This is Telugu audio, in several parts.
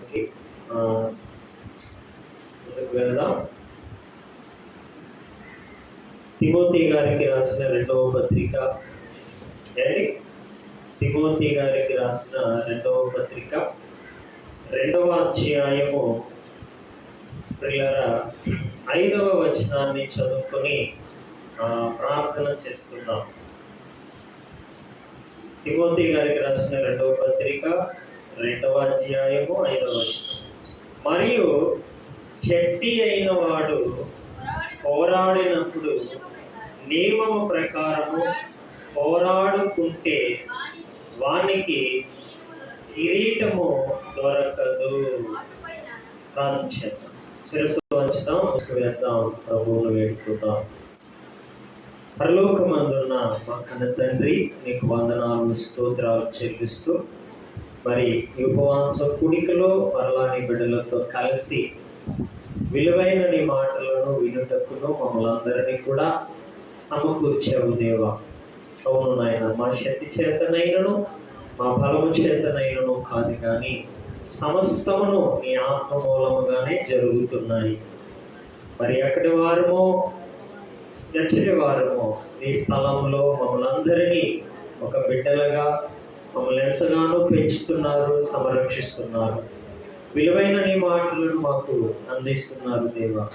వాక్యానికి ముందుకు వెళ్దాం. తిమోతి గారికి రాసిన రెండవ పత్రిక తిమోతి గారికి రాసిన రెండవ పత్రిక 2వ అధ్యాయము 5వ వచనాన్ని చదువుకొని ప్రార్థన చేసుకుందాం. తిమోతి గారికి రాసిన రెండవ పత్రిక 2వ అధ్యాయము 5వ వచనం. మరియు చెడ్డి అయిన వాడు పోరాడినప్పుడు నియమము ప్రకారము పోరాడుకుంటే వానికి కిరీటము దొరకదు. ప్రార్థించేద్దాం. శిరస్సు వంచుదాం, వేద్దాం, ప్రభువును వేడుకుందాం. పరలోకమందున్న మా కన్న తండ్రి, నీకు వందనాలు స్తోత్రాలు చెల్లిస్తూ మరి ఈ ఉపవాస కూడికలో మరలా నీ బిడ్డలతో కలిసి విలువైన నీ మాటలను వినుటకును మమ్మల్ని అందరినీ కూడా సమకూర్చావు దేవా. అవును నాయన, మా శక్తి చేతనైనను మా బలము చేతనైనను కాదు, కానీ సమస్తమును నీ ఆత్మ మూలముగానే జరుగుతున్నాయి. మరి ఎక్కడి వారమో ఎచ్చటి వారమో నీ స్థలంలో మమ్మల్ని అందరినీ ఒక బిడ్డలుగా మమ్మల్ని ఎంతగానో పెంచుతున్నారు, సంరక్షిస్తున్నారు. విలువైన నీ మాటలను మాకు అందిస్తున్నారు దేవా.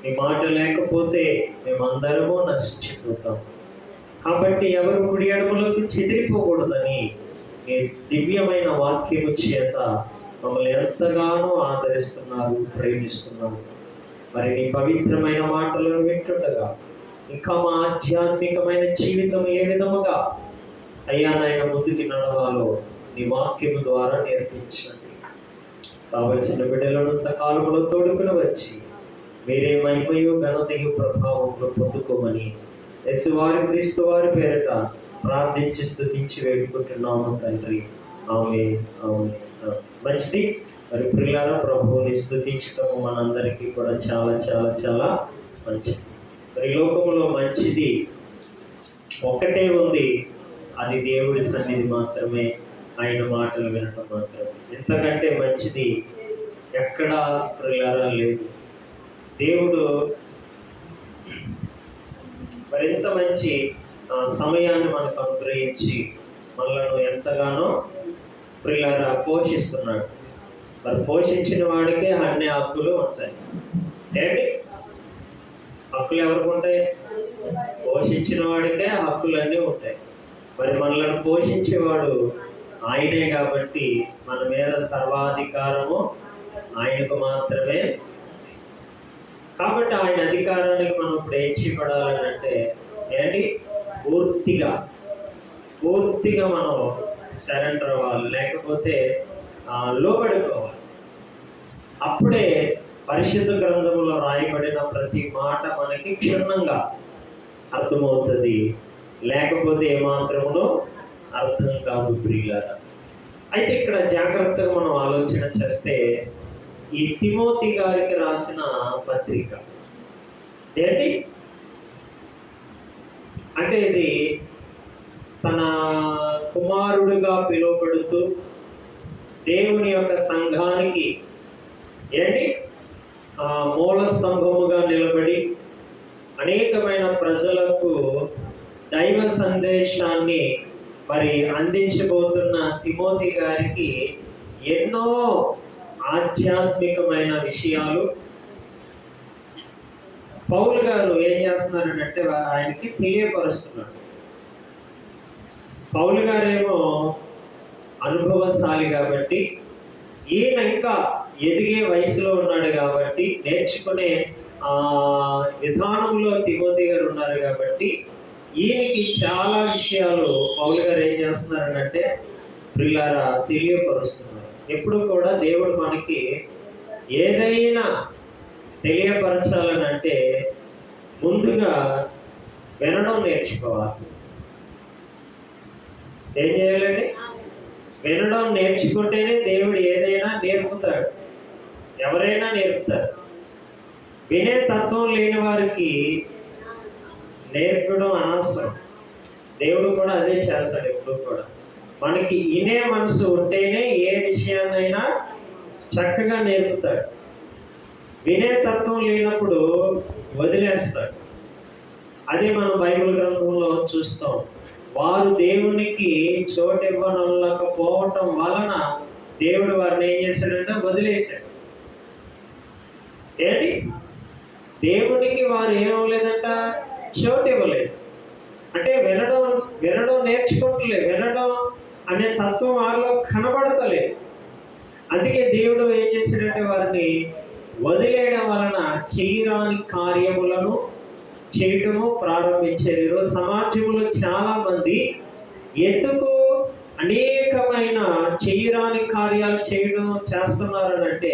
నీ మాట లేకపోతే మేమందరము నశించిపోతాం. కాబట్టి ఎవరు కుడి ఎడమలకు చెదిరిపోకూడదని నీ దివ్యమైన వాక్యము చేత మమ్మల్ని ఎంతగానో ఆదరిస్తున్నారు, ప్రేమిస్తున్నారు. మరి నీ పవిత్రమైన మాటలను వింటుండగా ఇంకా మా ఆధ్యాత్మికమైన జీవితం ఏ విధముగా అయ్యా నాయన ముందుకు నడవాలో నీ వాక్యము ద్వారా నేర్పించండి. కావలసిన బిడ్డలను సకాలంలో తోడుకుని వచ్చి మీరే మహిమయు ఘనతయు ప్రభావంలో పొందుకోమని యేసువారి క్రీస్తు వారి పేరిట ప్రార్థించి స్తుతించి వేడుకుంటున్నాము తండ్రి. ఆమేన్, ఆమేన్. మంచిది. మరి ప్రియులారా, ప్రభువుని స్తుతించటము మనందరికీ కూడా చాలా చాలా చాలా మంచిది. మరి లోకంలో మంచిది ఒకటే ఉంది, అది దేవుడి సన్నిధి మాత్రమే, ఆయన మాటలు వినటం మాత్రమే. ఎంతకంటే మంచిది ఎక్కడా ప్రియులారా లేదు. దేవుడు మరింత మంచి సమయాన్ని మనకు అనుగ్రహించి మనలను ఎంతగానో ప్రియులారా పోషిస్తున్నాడు. మరి పోషించిన వాడికే అన్ని హక్కులు ఉంటాయి. ఏంటి హక్కులు ఎవరికి ఉంటాయి? పోషించిన వాడికే హక్కులన్నీ ఉంటాయి. మరి మనలను పోషించేవాడు ఆయనే కాబట్టి మన మీద సర్వాధికారము ఆయనకు మాత్రమే. కాబట్టి ఆయన అధికారానికి మనం ఇప్పుడు ఏం చేయబడాలని అంటే ఏంటి, పూర్తిగా మనం సరెండర్ అవ్వాలి, లేకపోతే లోబడుకోవాలి. అప్పుడే పరిశుద్ధ గ్రంథంలో రాయబడిన ప్రతి మాట మనకి క్షుణ్ణంగా అర్థమవుతుంది, లేకపోతే ఏమాత్రమునో అర్థం కాదు ప్రియులారా. అయితే ఇక్కడ జాగ్రత్తగా మనం ఆలోచన చేస్తే ఈ తిమోతి గారికి రాసిన పత్రిక ఏంటి అంటే, ఇది తన కుమారుడుగా పిలువబడుతూ దేవుని యొక్క సంఘానికి ఏంటి మూల స్తంభముగా నిలబడి అనేకమైన ప్రజలకు దైవ సందేశాన్ని మరి అందించబోతున్న తిమోతి గారికి ఎన్నో ఆధ్యాత్మికమైన విషయాలు పౌలు గారు ఏం చేస్తున్నారంటే ఆయనకి తెలియపరుస్తున్నాడు. పౌలు గారేమో అనుభవశాలి కాబట్టి, ఈయన ఇంకా ఎదిగే వయసులో ఉన్నాడు కాబట్టి, నేర్చుకునే విధానంలో తిమోతి గారు ఉన్నారు కాబట్టి ఈయనకి చాలా విషయాలు పౌలు గారు ఏం చేస్తున్నారంటే ప్రియులారా తెలియపరుస్తున్నారు. ఎప్పుడు కూడా దేవుడు మనకి ఏదైనా తెలియపరచాలని అంటే ముందుగా వినడం నేర్చుకోవాలి. ఏం చేయాలండి? వినడం నేర్చుకుంటేనే దేవుడు ఏదైనా నేర్పుతాడు, ఎవరైనా నేర్పుతారు. వినే తత్వం లేని వారికి నేర్పడం అనవసరం. దేవుడు కూడా అదే చేస్తాడు ఎప్పుడు కూడా. మనకి వినే మనసు ఉంటేనే ఏ విషయాన్నైనా చక్కగా నేర్పుతాడు. వినే తత్వం లేనప్పుడు వదిలేస్తాడు. అదే మనం బైబిల్ గ్రంథంలో చూస్తాం. వారు దేవునికి చోటు ఇవ్వనకపోవటం వలన దేవుడు వారిని ఏం చేశాడంటే వదిలేశాడు. ఏంటి? దేవునికి వారు ఏమవ్వలేదంట, చోటు ఇవ్వలేదు. అంటే వినడం నేర్చుకోవట్లేదు. వినడం అనే తత్వం వారిలో కనబడతలేదు. అందుకే దేవుడు ఏం చేశాడంటే వారిని వదిలేయడం వలన చేయరాని కార్యములను చేయటము ప్రారంభించారు. ఈరోజు సమాజంలో చాలా మంది ఎందుకు అనేకమైన చేయరాని కార్యాలు చేస్తున్నారు అంటే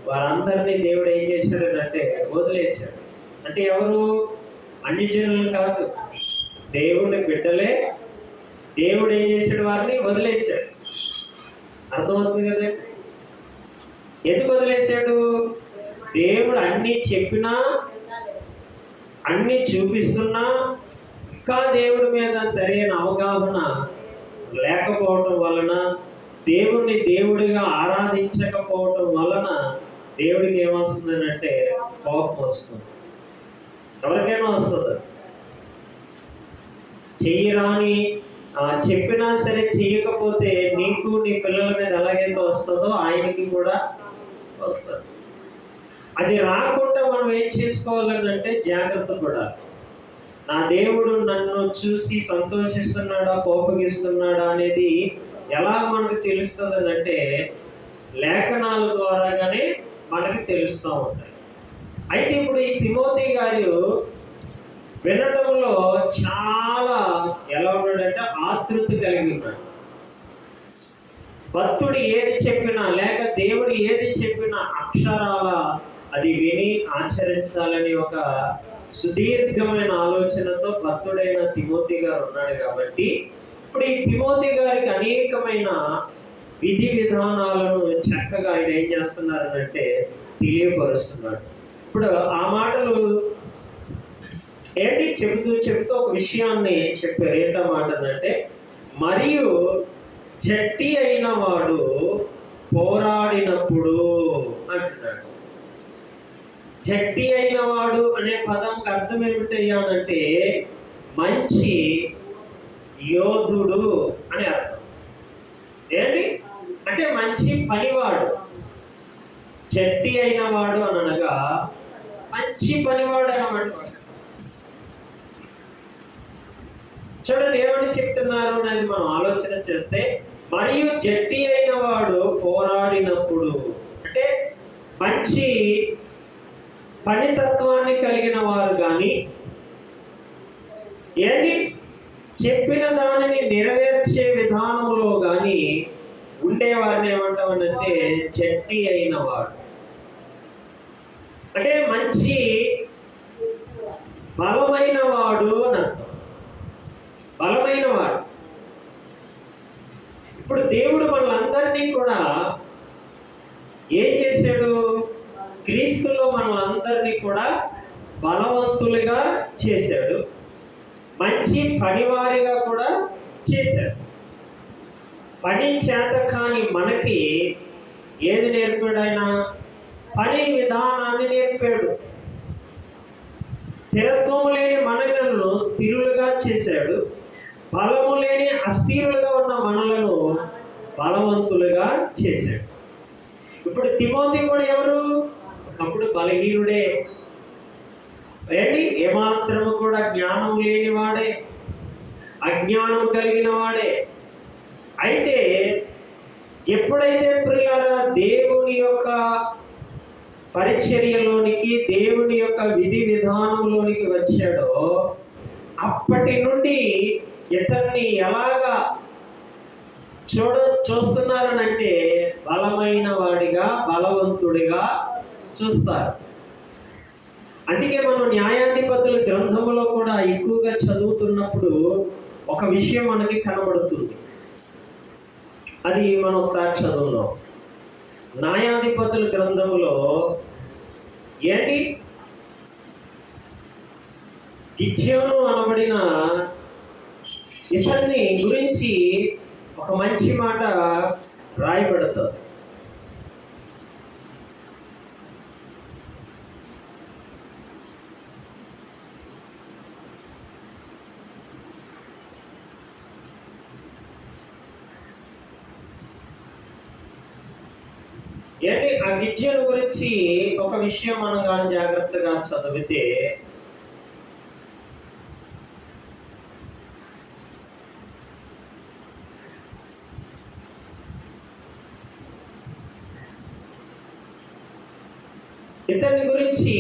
వారందరినీ దేవుడు ఏం చేశాడనంటే వదిలేశాడు. అంటే ఎవరు? అన్ని జనులు కాదు, దేవుని బిడ్డలే. దేవుడు ఏం చేశాడు? వారిని వదిలేశాడు. అర్థమవుతుంది కదా? ఎందుకు వదిలేశాడు? దేవుడు అన్ని చెప్పినా, అన్ని చూపిస్తున్నా ఇంకా దేవుడి మీద సరైన అవగాహన లేకపోవటం వలన, దేవుణ్ణి దేవుడిగా ఆరాధించకపోవటం వలన దేవుడికి ఏమొస్తుందనంటే కోపం వస్తుంది. ఎవరికైనా వస్తుంది. చెయ్యరాని చెప్పినా సరే చేయకపోతే నీకు నీ పిల్లల మీద ఎలాగైతే వస్తుందో ఆయనకి కూడా వస్తుంది. అది రాకుండా మనం ఏం చేసుకోవాలంటే జాగ్రత్త పడాలి. నా దేవుడు నన్ను చూసి సంతోషిస్తున్నాడా, కోపగిస్తున్నాడా అనేది ఎలా మనకు తెలుస్తుంది అంటే లేఖనాల ద్వారాగానే మనకి తెలుస్తూ ఉంటాయి. అయితే ఇప్పుడు ఈ తిమోతి గారు వినడంలో చాలా ఎలా ఉన్నాడంటే ఆతృత కలిగి ఉన్నాడు. భక్తుడు ఏది చెప్పినా లేక దేవుడు ఏది చెప్పినా అక్షరాల అది విని ఆచరించాలని ఒక సుదీర్ఘమైన ఆలోచనతో భక్తుడైన తిమోతి గారు ఉన్నాడు. కాబట్టి ఇప్పుడు ఈ తిమోతి గారికి అనేకమైన విధి విధానాలను చక్కగా ఆయన ఏం చేస్తున్నారనంటే తెలియపరుస్తున్నాడు. ఇప్పుడు ఆ మాటలు ఏంటి చెబుతూ ఒక విషయాన్ని చెప్పారు. ఏంటో మాట అంటే, మరియు జట్టి అయిన వాడు పోరాడినప్పుడు అంటున్నాడు. జట్టి అయిన వాడు అనే పదంకి అర్థం ఏమిటయ్యానంటే మంచి యోధుడు అని అర్థం. ఏంటి అంటే మంచి పనివాడు. జట్టి అయిన వాడు అనగా మంచి పనివాడు అన్నమాట. చూడండి ఏమని చెప్తున్నారు అనేది మనం ఆలోచన చేస్తే, మరియు జట్టి అయిన వాడు పోరాడినప్పుడు అంటే మంచి పనితత్వాన్ని కలిగిన వారు కానీ ఏంటి చెప్పిన దానిని నెరవేర్చే విధానంలో కానీ ఉండేవారిని ఏమంటామనంటే జట్టి అయిన వాడు. అంటే మంచి బలమైన వాడు అని అర్థం. బలమైన వాడు. ఇప్పుడు దేవుడు మనలందరినీ కూడా ఏం చేశాడు? క్రీస్తులో మనలందరినీ కూడా బలవంతులుగా చేశాడు. మంచి పనివారిగా కూడా చేశాడు. పని చేత కాని మనకి ఏది నేర్పాడు? ఆయన పని విధానాన్ని నేర్పాడు. స్థిరత్వం లేని మనలను స్థిరులుగా చేశాడు. బలము లేని అస్థిరులుగా ఉన్న మనలను బలవంతులుగా చేశాడు. ఇప్పుడు తిమోతి కూడా ఎవరు? ఒకప్పుడు బలహీనుడే, ఏంటి ఏమాత్రము కూడా జ్ఞానం లేనివాడే, అజ్ఞానం కలిగిన వాడే. అయితే ఎప్పుడైతే ప్రియులారా దేవుని యొక్క పరిచర్యలోనికి, దేవుని యొక్క విధి విధానంలోనికి వచ్చాడో అప్పటి నుండి ఇతన్ని ఎలాగా చూస్తున్నారనంటే బలమైన వాడిగా, బలవంతుడిగా చూస్తారు. అందుకే మనం న్యాయాధిపతుల గ్రంథంలో కూడా ఎక్కువగా చదువుతున్నప్పుడు ఒక విషయం మనకి కనబడుతుంది. అది మనం ఒకసారి చదువుదాం. న్యాయాధిపతుల గ్రంథములో ఏంటి గిద్యోను అనబడిన ఇతన్ని గురించి ఒక మంచి మాట రాయబడుతుంది. ఏంటి ఆ గిద్యోను గురించి ఒక విషయం మనం కానీ జాగ్రత్తగా చదివితే, ఇతని గురించి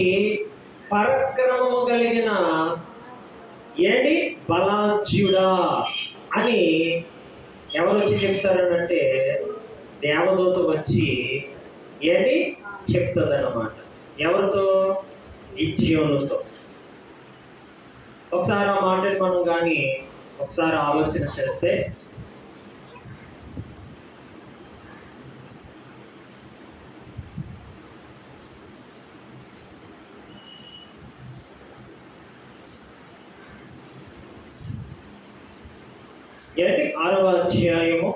పరాక్రమము కలిగిన ఏంటి బలాజ్యుడా అని ఎవరు వచ్చి చెప్తారనంటే, దేవదూత వచ్చి ఏంటి చెప్తుంది అన్నమాట. ఎవరితో? గిద్యోనుతో. ఒకసారి ఆ మాటని మనం కానీ ఒకసారి ఆలోచన చేస్తే, ఏంటి 6వ అధ్యాయము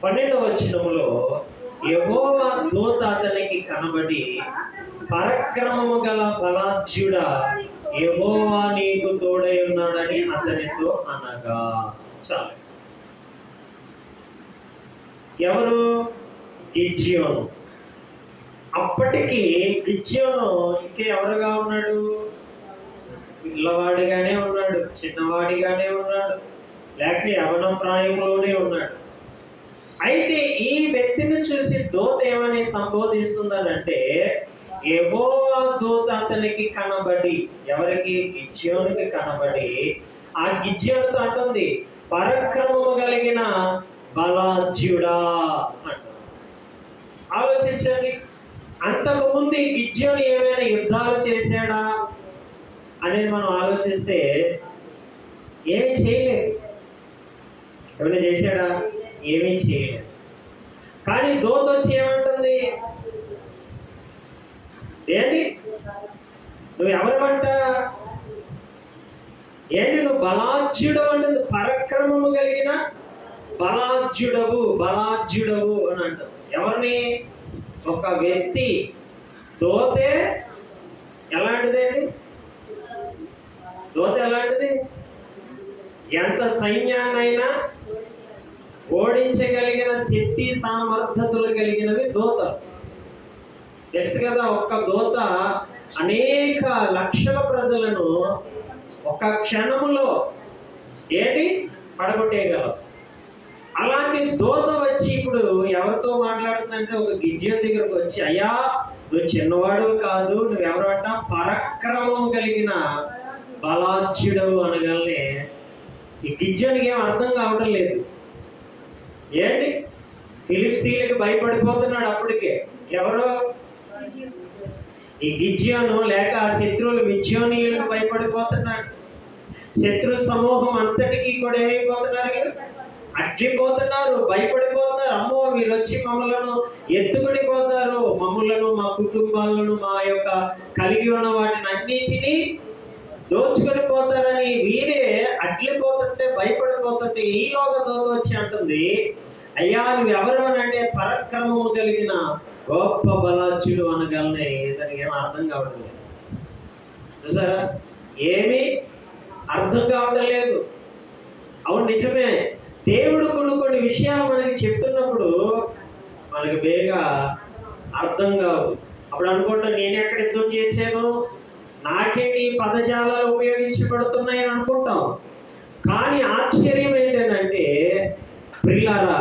12వ వచనములో, యెహోవా దూత అతనికి కనబడి, పరాక్రమము గల బలాజ్యుడా, యెహోవా నీకు తోడై ఉన్నాడని అతనితో అనగా. చాలు. ఎవరు? గిద్యోను. అప్పటికి గిద్యోను ఇంకా ఎవరుగా ఉన్నాడు? పిల్లవాడిగానే ఉన్నాడు, చిన్నవాడిగానే ఉన్నాడు, లేక యవన ప్రాయంలోనే ఉన్నాడు. అయితే ఈ వ్యక్తిని చూసి దూత ఏమని సంబోధిస్తుందనంటే, యెహోవా దూత అతనికి కనబడి, ఎవరికి? గిద్యోనుకి కనబడి ఆ గిద్యోనుతో అంటుంది, పరాక్రమము కలిగిన బలాజ్యుడా అంటుంది. ఆలోచించండి, అంతకు ముందు ఈ గిద్యోను ఏమైనా యుద్ధాలు చేశాడా అనేది మనం ఆలోచిస్తే ఏమీ చేయలేదు. ఏమైనా చేశాడా? ఏమీ చేయలేదు. కానీ దూత వచ్చి ఏమంటుంది? ఏంటి నువ్వు ఎవరివంట? ఏంటి నువ్వు బలాజ్యుడు అంటుంది. పరాక్రమము కలిగిన బలాజ్యుడవు అని అంటుంది. ఎవరిని? ఒక వ్యక్తి. దూతే ఎలాంటిదండి? దూత ఎలాంటిది? ఎంత సైన్యాన్నైనా ఓడించగలిగిన శక్తి సామర్థ్యతలు కలిగినవి దూతలు. తెలుసు కదా, ఒక్క దూత అనేక లక్షల ప్రజలను ఒక క్షణములో ఏంటి పడగొట్టేయగలవు. అలాంటి దూత వచ్చి ఇప్పుడు ఎవరితో మాట్లాడుతుందంటే, ఒక గిద్యోను దగ్గరకు వచ్చి, అయ్యా నువ్వు చిన్నవాడు కాదు, నువ్వెవరట? పరాక్రమము కలిగిన బలాజ్యుడవు అనగానే ఈ గిద్యోనికి ఏం అర్థం కావడం లేదు. ఏంటి? ఫిలిష్తీయులకు భయపడిపోతున్నాడు అప్పటికే. ఎవరు? ఈ గిద్యోను, లేక శత్రువులు మిద్యోనీయులకు భయపడిపోతున్నాడు. శత్రు సమూహం అంతటికీ కూడా ఏమైపోతున్నారు? అడ్డిపోతున్నారు, భయపడిపోతున్నారు. అమ్మో వీళ్ళు వచ్చి మమ్మలను ఎత్తుకుడిపోతారు, మమ్మలను, మా కుటుంబాలను, మా యొక్క కలిగి ఉన్న వాటిని అన్నిటినీ దోచుకొని పోతారని వీరే అడ్లిపోతుంటే, భయపడిపోతుంటే, ఈలోగా దోత వచ్చి అంటుంది, అయ్యా నువ్వు ఎవరు అని అంటే, పరాక్రమము కలిగిన గొప్ప బలాజ్యుడు అనగలనే. దానికి ఏమీ అర్థం కావడం లేదు. చూసారా? ఏమీ అర్థం కావడం లేదు. అవును, నిజమే. దేవుడు కొన్ని విషయాలు మనకి చెప్తున్నప్పుడు మనకి బేగా అర్థం కావు. అప్పుడు అనుకుంటా, నేను ఎక్కడ యుద్ధం చేశాను, నాకేంటి పదజాలాలు ఉపయోగించబడుతున్నాయని అనుకుంటాం. కానీ ఆశ్చర్యం ఏంటంటే ప్రియులారా,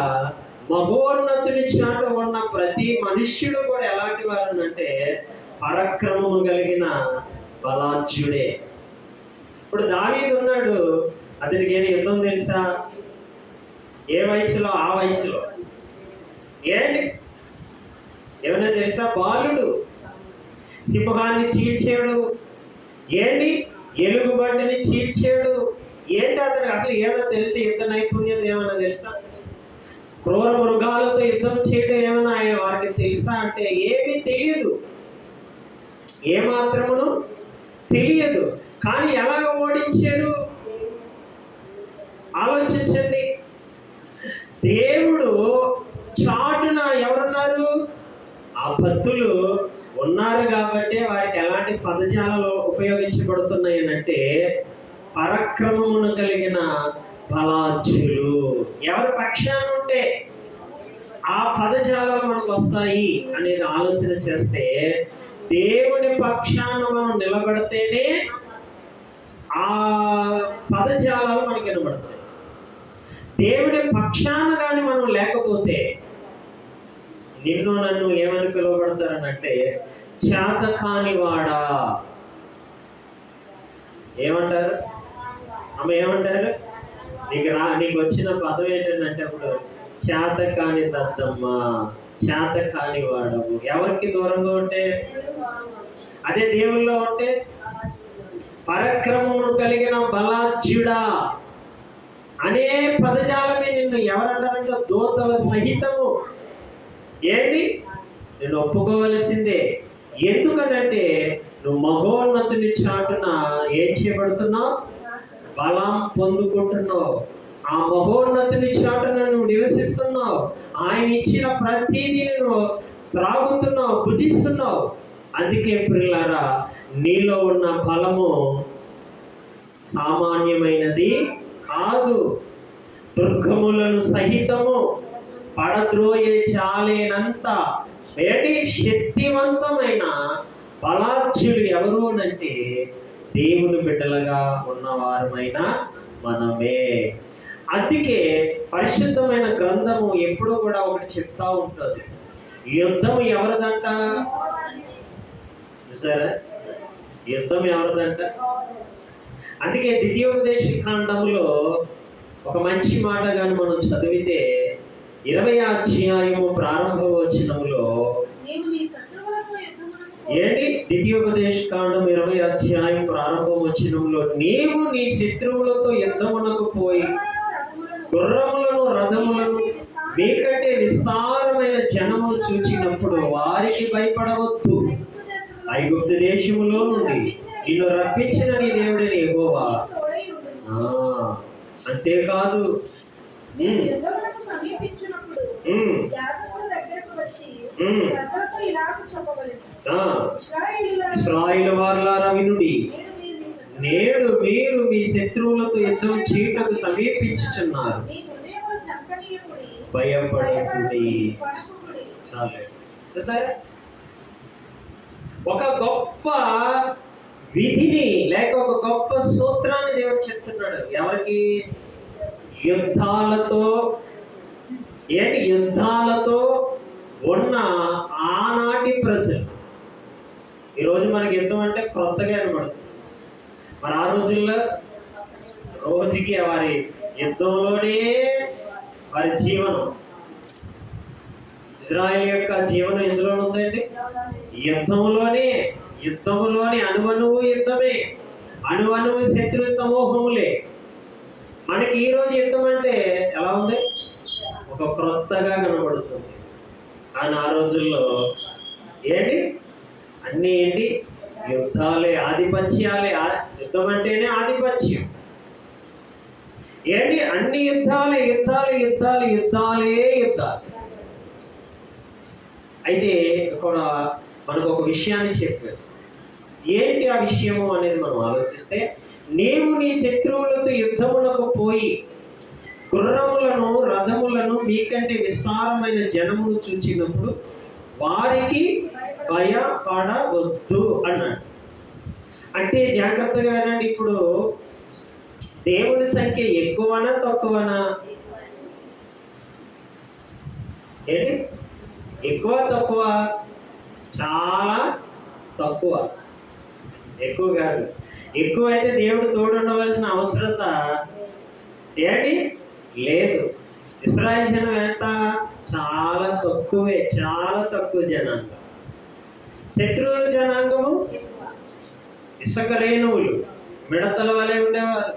మహోన్నతుని చాట ఉన్న ప్రతి మనుష్యుడు కూడా ఎలాంటి వారు అంటే పరాక్రమము కలిగిన బలాజ్యుడే. ఇప్పుడు దావీదు ఉన్నాడు, అతనికి ఏమి యుద్ధం తెలుసా? ఏ వయసులో? ఆ వయసులో. ఏంటి ఏమైనా తెలుసా? బాలుడు. సింహాన్ని చీల్చాడు. ఏంటి? ఎలుగుబంటిని చీల్చాడు. ఏంటి అతనికి అసలు ఏమైనా తెలుసు? యుద్ధ నైపుణ్యత ఏమైనా తెలుసా? క్రూర మృగాలతో యుద్ధం చేయడం ఏమైనా ఆయన వారికి తెలుసా అంటే ఏమీ తెలియదు, ఏమాత్రమును తెలియదు. కానీ ఎలాగ ఓడించారు ఆలోచించండి. దేవుడు చాటున ఎవరున్నారు? ఆ భక్తులు ఉన్నారు కాబట్టి వారికి ఎలాంటి పదజాలలో ఉపయోగించబడుతున్నాయి అంటే పరాక్రమమును కలిగిన బలాజ్యులు. ఎవరి పక్షాన ఉంటే ఆ పదజాలాలు మనకు వస్తాయి అనేది ఆలోచన చేస్తే, దేవుని పక్షాన మనం నిలబడితేనే ఆ పదజాలాలు మనకి వినబడతాయి. దేవుని పక్షాన కానీ మనం లేకపోతే నిన్ను నన్ను ఏమని పిలువబడతారనంటే చేతకానివాడా. ఏమంటారు అమ్మ, ఏమంటారు? నీకు వచ్చిన పదం ఏంటంటే అప్పుడు చేతకాని దద్దమ్మ, చేతకాని వాడవు. ఎవరికి దూరంగా ఉంటే? అదే దేవుల్లో ఉంటే పరక్రమము కలిగిన బలాజ్యుడా అనే పదజాలమే నిన్ను ఎవరంటారంటే దూతల సహితము ఏంటి నేను ఒప్పుకోవలసిందే. ఎందుకనంటే నువ్వు మహోన్నతుని చాటున ఏం చేయబడుతున్నావు? బలం పొందుకుంటున్నావు. ఆ మహోన్నతుని చాటున నువ్వు నివసిస్తున్నావు. ఆయన ఇచ్చిన ప్రతిదీ నువ్వు త్రాగుతున్నావు, భుజిస్తున్నావు. అందుకే ప్రియులారా, నీలో ఉన్న బలము సామాన్యమైనది కాదు. దుర్గములను సహితము పడద్రోయే చాలేనంత ఏంటి శక్తివంతమైన బలార్జులు ఎవరు అంటే దేవుని బిడ్డలుగా ఉన్నవారమైన మనమే. అందుకే పరిశుద్ధమైన గ్రంథము ఎప్పుడూ కూడా ఒకటి చెప్తా ఉంటుంది, యుద్ధం ఎవరిదంట? సరే, యుద్ధం ఎవరిదంట? అందుకే ద్వితీయోపదేశ కాండములో ఒక మంచి మాట కానీ మనం చదివితే 20వ అధ్యాయము ప్రారంభ వచనములో ఏంటి? ద్వితీయోపదేశ కాండం 20వ అధ్యాయం ప్రారంభ వచనంలో నీవు నీ శత్రువులతో యుద్ధమునకు పోయి గుర్రములను రథములను మీకంటే విస్తారమైన జనము చూచినప్పుడు వారికి భయపడవద్దు. ఐగుప్తు దేశములో నుండి నిన్ను రప్పించిన నీ దేవుడిని యెహోవా. అంతేకాదు, ఇశ్రాయేలు వారలారా వినుడి, నేడు మీరు మీ శత్రువులతో యుద్ధం చేయటకు సమీపించుచున్నారు. భయపడకుడి. చాలే. సరే, ఒక గొప్ప విధిని లేక ఒక గొప్ప సూత్రాన్ని దేవుడు చెప్తున్నాడు. ఎవరికి? యుద్ధాలతో ఉన్న ఆనాటి ప్రజలు. ఈరోజు మనకి యుద్ధం అంటే క్రొత్తగా కనబడుతుంది. మరి ఆ రోజుల్లో రోజుకి వారి యుద్ధంలోనే వారి జీవనం. ఇజ్రాయెల్ యొక్క జీవనం ఎందులో ఉందండి? యుద్ధములోనే అణువణువు యుద్ధమే, అణువణువు శత్రు సమూహములే. మనకి ఈ రోజు యుద్ధం అంటే ఎలా ఉంది? ఒక క్రొత్తగా కనబడుతుంది. కానీ ఆ రోజుల్లో ఏంటి? అన్నీ ఏంటి? యుద్ధాలే, ఆధిపత్యాలే. యుద్ధం అంటేనే ఆధిపత్యం. ఏంటి? అన్ని యుద్ధాలే. అయితే కూడా మనకు ఒక విషయాన్ని చెప్పారు. ఏంటి ఆ విషయము అనేది మనం ఆలోచిస్తే, నీవు నీ శత్రువులతో యుద్ధములకు పోయి గుర్రములను రథములను మీకంటే విస్తారమైన జనమును చూచినప్పుడు వారికి భయపడవద్దు అన్నాడు. అంటే జాగ్రత్తగా వినండి. ఇప్పుడు దేవుని సంఖ్య ఎక్కువనా తక్కువనా? ఏంటి? ఎక్కువ తక్కువ? చాలా తక్కువ. ఎక్కువ కాదు. ఎక్కువ అయితే దేవుడు తోడుండవలసిన అవసరత ఏంటి? లేదు. ఇశ్రాయేలు జనం ఎంత? చాలా తక్కువే, చాలా తక్కువ జనాంగం. శత్రువుల జనాంగము ఇసుక రేణువులు, మిడతల వలె ఉండేవారు.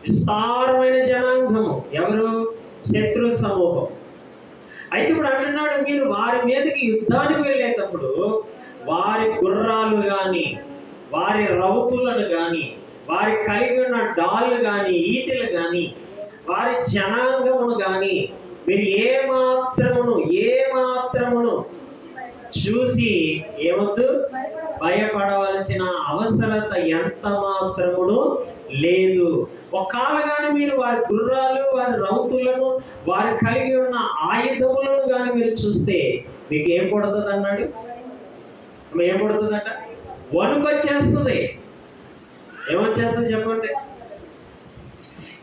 విస్తారమైన జనాంగము ఎవరు? శత్రు సమూహం. అయితే ఇప్పుడు అంటున్నాడు, మీరు వారి మీదకి యుద్ధానికి వెళ్ళేటప్పుడు వారి గుర్రాలు కానీ, వారి రౌతులను కానీ, వారి కలిగి ఉన్న డాళ్ళు కానీ, ఈటెలు కానీ, వారి జనాంగమును కానీ మీరు ఏ మాత్రమును చూసి ఏమొద్దు, భయపడవలసిన అవసరత ఎంత మాత్రమును లేదు. ఒకవేళ కానీ మీరు వారి గుర్రాలు, వారి రౌతులను, వారు కలిగి ఉన్న ఆయుధములను కానీ మీరు చూస్తే మీకు ఏం పడుతుంది అన్నాడు? ఏం పడుతుందట? వణుకొచ్చేస్తుంది. ఏమొచ్చేస్తుంది చెప్పండి?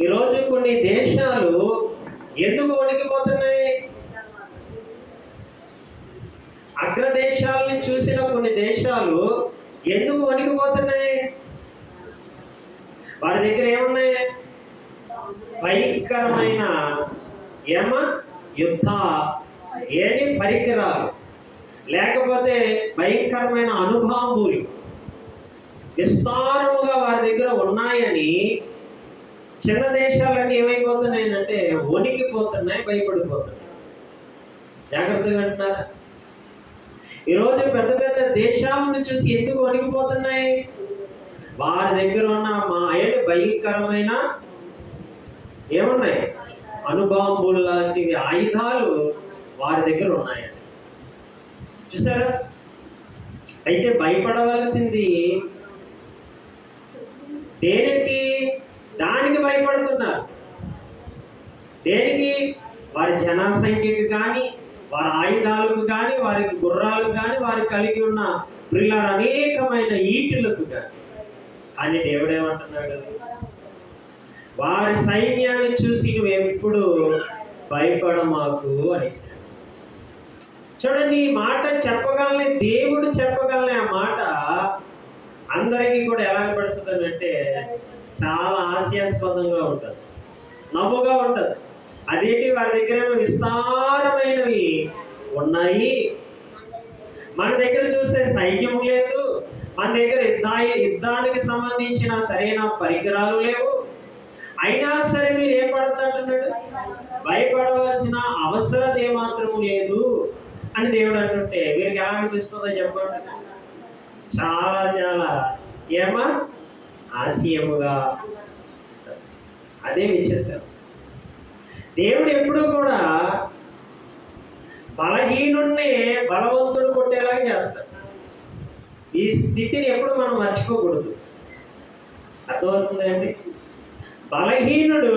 ఈరోజు కొన్ని దేశాలు ఎందుకు వణికిపోతున్నాయి? అగ్రదేశాలని చూసిన కొన్ని దేశాలు ఎందుకు వణికిపోతున్నాయి? వారి దగ్గర ఏమున్నాయి? భయంకరమైన యుద్ధ పరికరాలు, లేకపోతే భయంకరమైన అనుభాంబులు విస్తారముగా వారి దగ్గర ఉన్నాయని చిన్న దేశాలన్నీ ఏమైపోతున్నాయి అంటే వణికిపోతున్నాయి, భయపడిపోతున్నాయి. జాగ్రత్తగా అంటున్నారా? ఈరోజు పెద్ద పెద్ద దేశాలను చూసి ఎందుకు వణికిపోతున్నాయి? వారి దగ్గర ఉన్న భయంకరమైన ఏమున్నాయి? అణుబాంబులు లాంటివి ఆయుధాలు వారి దగ్గర ఉన్నాయండి. చూసారా? అయితే భయపడవలసింది దేనికి? దానికి భయపడుతున్నారు. దేనికి? వారి జనసంఖ్యకు కానీ, వారి ఆయుధాలకు కానీ, వారి గుర్రాలకు కానీ, వారి కలిగి ఉన్న ప్రిల్లర్ అనేకమైన ఈటులకు కానీ. అని దేవుడు ఏమంటున్నాడు? వారి సైన్యాన్ని చూసి నువ్వు ఎప్పుడు భయపడమాకు అనేసి. చూడండి, ఈ మాట చెప్పగలనే దేవుడు చెప్పగలనే ఆ మాట అందరికీ కూడా ఎలా పడుతుంది అంటే చాలా హాస్యాస్పదంగా ఉంటుంది, నవ్వుగా ఉంటుంది. అదేంటి? వారి దగ్గర విస్తారమైనవి ఉన్నాయి, మన దగ్గర చూస్తే సైన్యం లేదు, మన దగ్గర యుద్ధానికి సంబంధించిన సరైన పరికరాలు లేవు. అయినా సరే మీరు ఏం పడతాడు? భయపడవలసిన అవసరం ఏమాత్రము లేదు అని దేవుడు అంటుంటే వీరికి ఎలా అనిపిస్తుందో చెప్పండి? చాలా చాలా హాస్యముగా. అదే విచిత్రం. దేవుడు ఎప్పుడూ కూడా బలహీనుణ్ణి బలవంతుడు కొట్టేలాగా చేస్తాడు. ఈ స్థితిని ఎప్పుడు మనం మర్చిపోకూడదు. అర్థమవుతుందండి? బలహీనుడు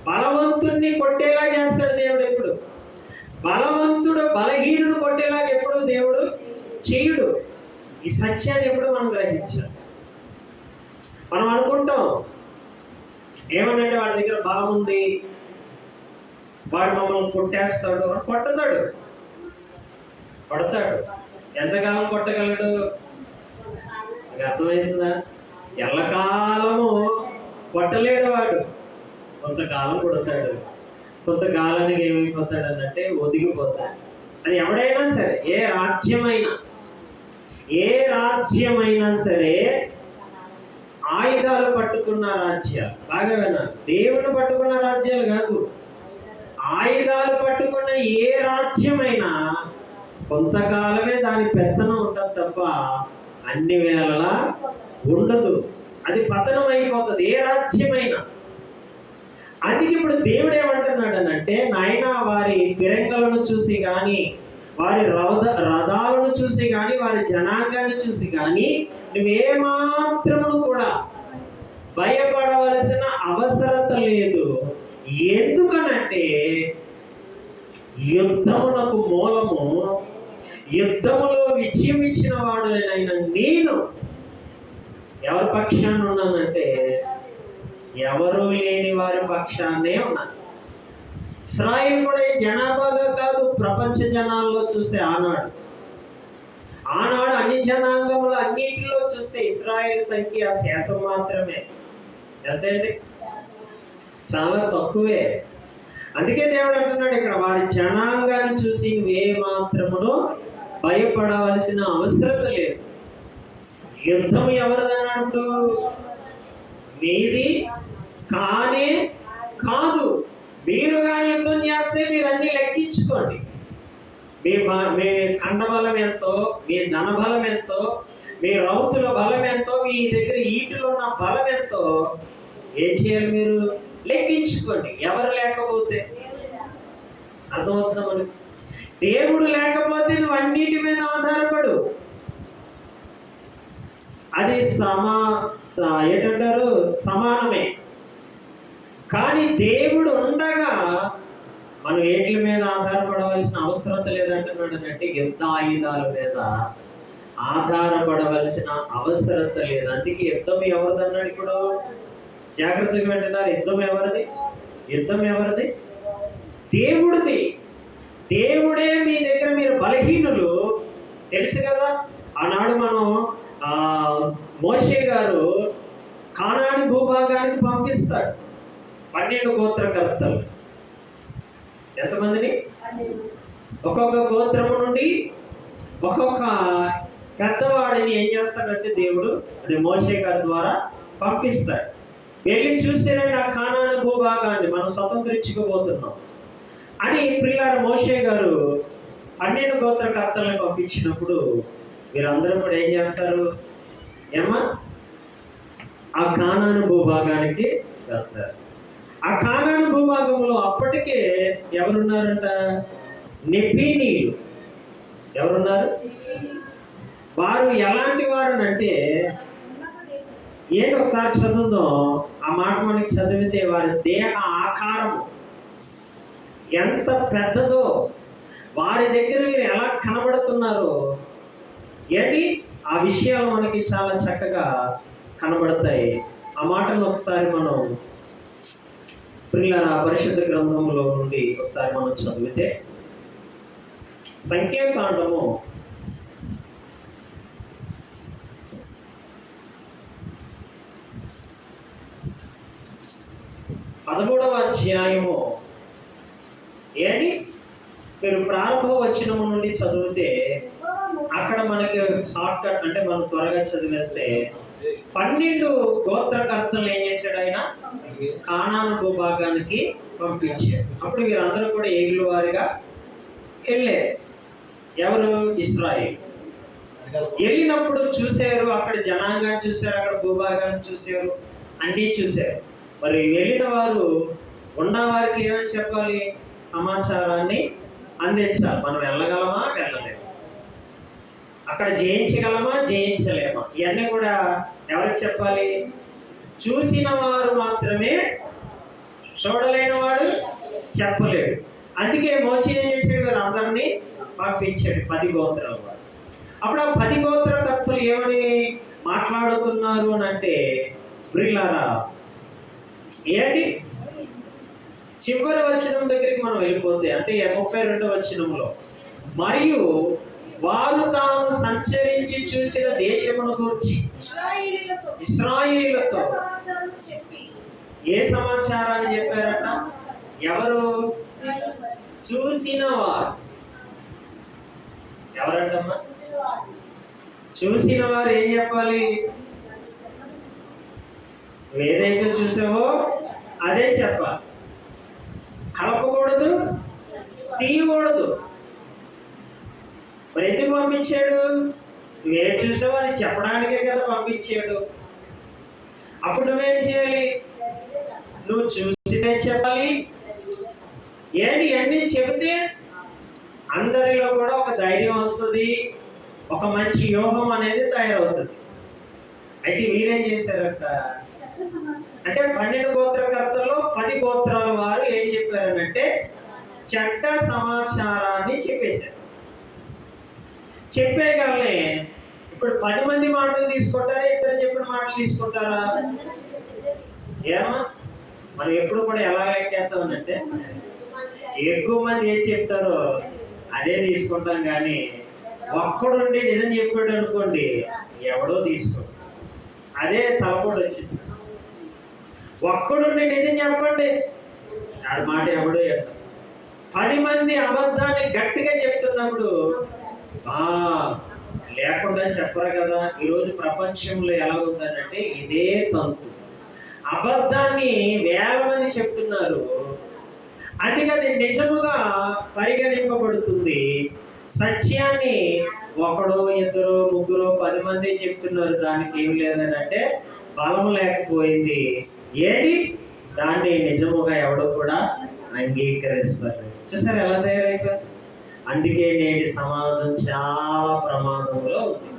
బలవంతుణ్ణి కొట్టేలా చేస్తాడు దేవుడు. ఎప్పుడు బలవంతుడు బలహీనుడు కొట్టేలాగా ఎప్పుడు దేవుడు చేయుడు. ఈ సత్యాన్ని ఎప్పుడు మనం గ్రహించాలి. మనం అనుకుంటాం ఏమనంటే వాడి దగ్గర బలం ఉంది, వాడు మమ్మల్ని కొట్టేస్తాడు. కొడతాడు. ఎంతకాలం కొట్టగలడు? అర్థమవుతుందా? ఎల్లకాలము కొట్టలేడు వాడు. కొంతకాలం కొడతాడు, కొంతకాలానికి ఏమైపోతాడు అన్నట్టే ఒదిగిపోతాడు. అది ఎవడైనా సరే, ఏ రాజ్యమైనా సరే, ఆయుధాలు పట్టుకున్న రాజ్యాలు, బాగా విన్నాను, దేవుని పట్టుకున్న రాజ్యాలు కాదు, ఆయుధాలు పట్టుకున్న ఏ రాజ్యమైనా కొంతకాలమే దాని పెత్తనం ఉంటుంది తప్ప అన్ని వేళలా ఉండదు. అది పతనం అయిపోతుంది, ఏ రాజ్యమైనా. అది ఇప్పుడు దేవుడు ఏమంటున్నాడు అనంటే, నాయన వారి ఫిరంగులను చూసి కానీ, వారి రథాలను చూసి కానీ, వారి జనాంగాన్ని చూసి కానీ నువ్వేమాత్రమును కూడా భయపడవలసిన అవసరత లేదు. ఎందుకనంటే యుద్ధమునకు మూలము, యుద్ధములో విజయం ఇచ్చిన వాడునైన నేను ఎవరి పక్షాన్ని ఉన్నానంటే ఎవరూ లేని వారి పక్షాన్నే ఉన్నాను. ఇశ్రాయేలు కూడా జనాభాగా కాదు, ప్రపంచ జనాల్లో చూస్తే ఆనాడు అన్ని జనాంగములు అన్నిటిలో చూస్తే ఇశ్రాయేలు సంఖ్య శాసం మాత్రమే. ఎంతండి? చాలా తక్కువే. అందుకే దేవుడు అంటున్నాడు ఇక్కడ, వారి జనాంగాన్ని చూసి ఏ మాత్రమును భయపడవలసిన అవసరం లేదు. యుద్ధం ఎవరిదన్నట్టు? మీది కానే కాదు. మీరు కానీ యుద్ధం చేస్తే మీరు అన్ని లెక్కించుకోండి. మీ ఖండబలం ఎంతో, మీ ధనబలం ఎంతో, మీ రౌతుల బలం ఎంతో, మీ దగ్గర ఈటులో ఉన్న బలం ఎంతో ఏం చేయాలి? మీరు లెక్కించుకోండి. ఎవరు లేకపోతే, అర్థమవుతుందా మనకి? దేవుడు లేకపోతే నువ్వన్నిటి మీద ఆధారపడు. అది ఏంటంటారు, సమానమే. కానీ దేవుడు ఉండగా మనం వేటి మీద ఆధారపడవలసిన అవసరం లేదంటున్నాడు. అంటే యుద్ధ ఆయుధాల మీద ఆధారపడవలసిన అవసరం లేదు. అందుకే యుద్ధం ఎవరిదన్నాడు. ఇప్పుడు జాగ్రత్తగా వింటున్నారు. యుద్ధం ఎవరిది? దేవుడిది. దేవుడే మీ దగ్గర, మీరు బలహీనులు తెలుసు కదా. ఆనాడు మనం మోషే గారు కానాను భూభాగానికి పంపిస్తాడు 12 గోత్రకర్తలు. ఎంతమందిని? ఒక్కొక్క గోత్రము నుండి ఒక్కొక్క పెద్దవాడిని ఏం చేస్తాడంటే దేవుడు, అది మోషే గారి ద్వారా పంపిస్తాడు. వెళ్ళి చూసేనండి ఆ కానాను భూభాగాన్ని మనం స్వతంత్రించుకోబోతున్నాం అని ప్రియులారా మోషే గారు 12 గోత్రకర్తలను పంపించినప్పుడు వీరందరూ కూడా ఏం చేస్తారు? ఆ కానాను భూభాగానికి వెళ్తారు. ఆ కానాను భూభాగంలో అప్పటికే ఎవరున్నారంట? నెఫీలీయులు. ఎవరున్నారు? వారు ఎలాంటి వారు అంటే, ఏంటి ఒకసారి చదువుదాం ఆ మాట. మనకి చదివితే వారి దేహ ఆకారము ఎంత పెద్దదో, వారి దగ్గర మీరు ఎలా కనబడుతున్నారో ఏంటి, ఆ విషయాలు మనకి చాలా చక్కగా కనబడతాయి. ఆ మాటలు ఒకసారి మనం ప్రియులారా పరిశుద్ధ గ్రంథంలో నుండి ఒకసారి మనం చదివితే, సంఖ్యాకాండము 13వ అధ్యాయము ఏంటి, మీరు ప్రారంభ వచనము నుండి చదివితే అక్కడ మనకి షార్ట్ కట్, అంటే మనం త్వరగా చదివేస్తే 12 గోత్రకర్తలు ఏం చేశాడు ఆయన? కానాను భూభాగానికి పంపించాడు. అప్పుడు వీరందరూ కూడా ఏగుల వారిగా వెళ్ళారు. ఎవరు? ఇశ్రాయేలు. వెళ్ళినప్పుడు చూశారు, అక్కడ జనాంగాన్ని చూశారు, అక్కడ భూభాగాన్ని చూశారు, అన్నీ చూశారు. మరి వెళ్ళిన వారు ఉన్న వారికి ఏమని చెప్పాలి? సమాచారాన్ని అందించాలి. మనం వెళ్ళగలమా, వెళ్ళలేమా, అక్కడ జయించగలమా, జయించలేమా, ఇవన్నీ కూడా ఎవరికి చెప్పాలి? చూసిన వారు మాత్రమే, చూడలేని వాడు చెప్పలేడు. అందుకే మోషే ఏం చేసాడు? వారు అందరినీ పంపించాడు 10 గోత్రాల వారు. అప్పుడు ఆ 10 గోత్రకర్తలు ఏమని మాట్లాడుతున్నారు అని అంటే, ప్రియులారా ఏంటి, చివరి వచనం దగ్గరికి మనం వెళ్ళిపోతే, అంటే 32వ వచనంలో, మరియు వారు తాము సంచరించి చూచిన దేశమును గూర్చి ఇశ్రాయేలుతో ఏ సమాచారాన్ని చెప్పారట? ఎవరు? చూసిన వారు. ఎవరంటమ్మా? చూసిన వారు ఏం చెప్పాలి? ఏదైతే చూసావో అదే చెప్పాలి. కలపకూడదు, తీయకూడదు. మరి ఎందుకు పంపించాడు? నువ్వేం చూసావో అది చెప్పడానికే కదా పంపించాడు. అప్పుడు నువ్వేం చేయాలి? నువ్వు చూసితే చెప్పాలి. ఏంటి అన్నీ చెబితే అందరిలో కూడా ఒక ధైర్యం వస్తుంది, ఒక మంచి వ్యూహం అనేది తయారవుతుంది. అయితే వీరేం చేశారట అంటే 12 గోత్రకర్తల్లో 10 గోత్రాల వారు ఏం చెప్పారనంటే చెడ్డ సమాచారాన్ని చెప్పేశారు. చెప్పేయగలనే ఇప్పుడు 10 మంది మాటలు తీసుకుంటారా, ఇద్దరు చెప్పిన మాటలు తీసుకుంటారా? ఏమా మనం ఎప్పుడు కూడా ఎలా లెక్కేస్తామంటే ఎక్కువ మంది ఏం చెప్తారో అదే తీసుకుంటాం. కానీ ఒక్కడుండి నిజం చెప్పాడు అనుకోండి, ఎవడో తీసుకోండి. అదే తలపోటు వచ్చింది. ఒక్కడుండి నిజం చెప్పండి, ఆడి మాట ఎవడో చెప్తాడు. 10 మంది అబద్ధాన్ని గట్టిగా చెప్తున్నప్పుడు లేకుండా చెప్పరు కదా. ఈరోజు ప్రపంచంలో ఎలా ఉందంటే ఇదే తంతు. అబద్ధాన్ని వేల మంది చెప్తున్నారు, అందుకని నిజముగా పరిగణింపబడుతుంది. సత్యాన్ని ఒకడు, ఇద్దరు, ముగ్గురు, 10 మంది చెప్తున్నారు, దానికి ఏమి లేదని అంటే బలం లేకపోయింది. ఏంటి దాన్ని నిజముగా ఎవడో కూడా అంగీకరిస్తారు. చూసారు ఎలా తయారైపోయారు? అందుకే నేటి సమాజం చాలా ప్రమాదంలో ఉంది.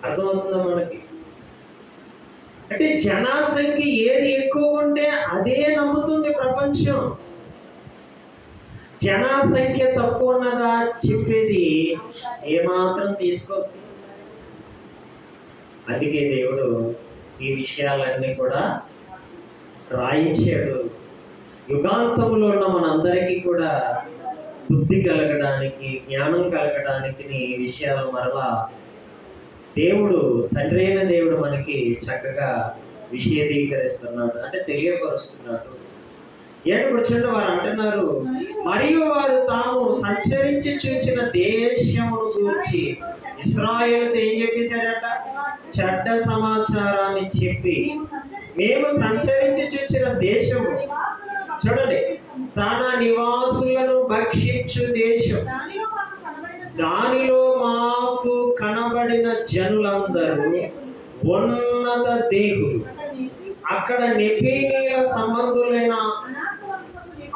అర్థమవుతుందా మనకి? అంటే జనాసంఖ్య ఏది ఎక్కువ ఉంటే అదే నమ్ముతుంది ప్రపంచం. జనాసంఖ్య తక్కువ ఉన్నదా చెప్పేది ఏమాత్రం తీసుకోదు. అందుకే దేవుడు ఈ విషయాలన్నీ కూడా రాయించాడు. యుగాంతంలో ఉన్న మనందరికీ కూడా బుద్ధి కలగడానికి, జ్ఞానం కలగడానికి ఈ విషయాలు మరలా దేవుడు, తండ్రి అయిన దేవుడు మనకి చక్కగా విశదీకరిస్తున్నాడు, అంటే తెలియపరుస్తున్నాడు. ఏడుకొచ్చిన వారు అంటున్నారు, మరియు వారు తాము సంచరించి చూచిన దేశమును గురించి ఇశ్రాయేలుతో ఏం చెప్పేశారట? చెడ్డ సమాచారాన్ని చెప్పి, మేము సంచరించి చూచిన దేశము, చూడండి, తన నివాసులను భక్షించు దేశం, దానిలో మాకు కనబడిన జనులందరూ ఉన్నత దేహులు, అక్కడ నెఫీనీల సంబంధులైన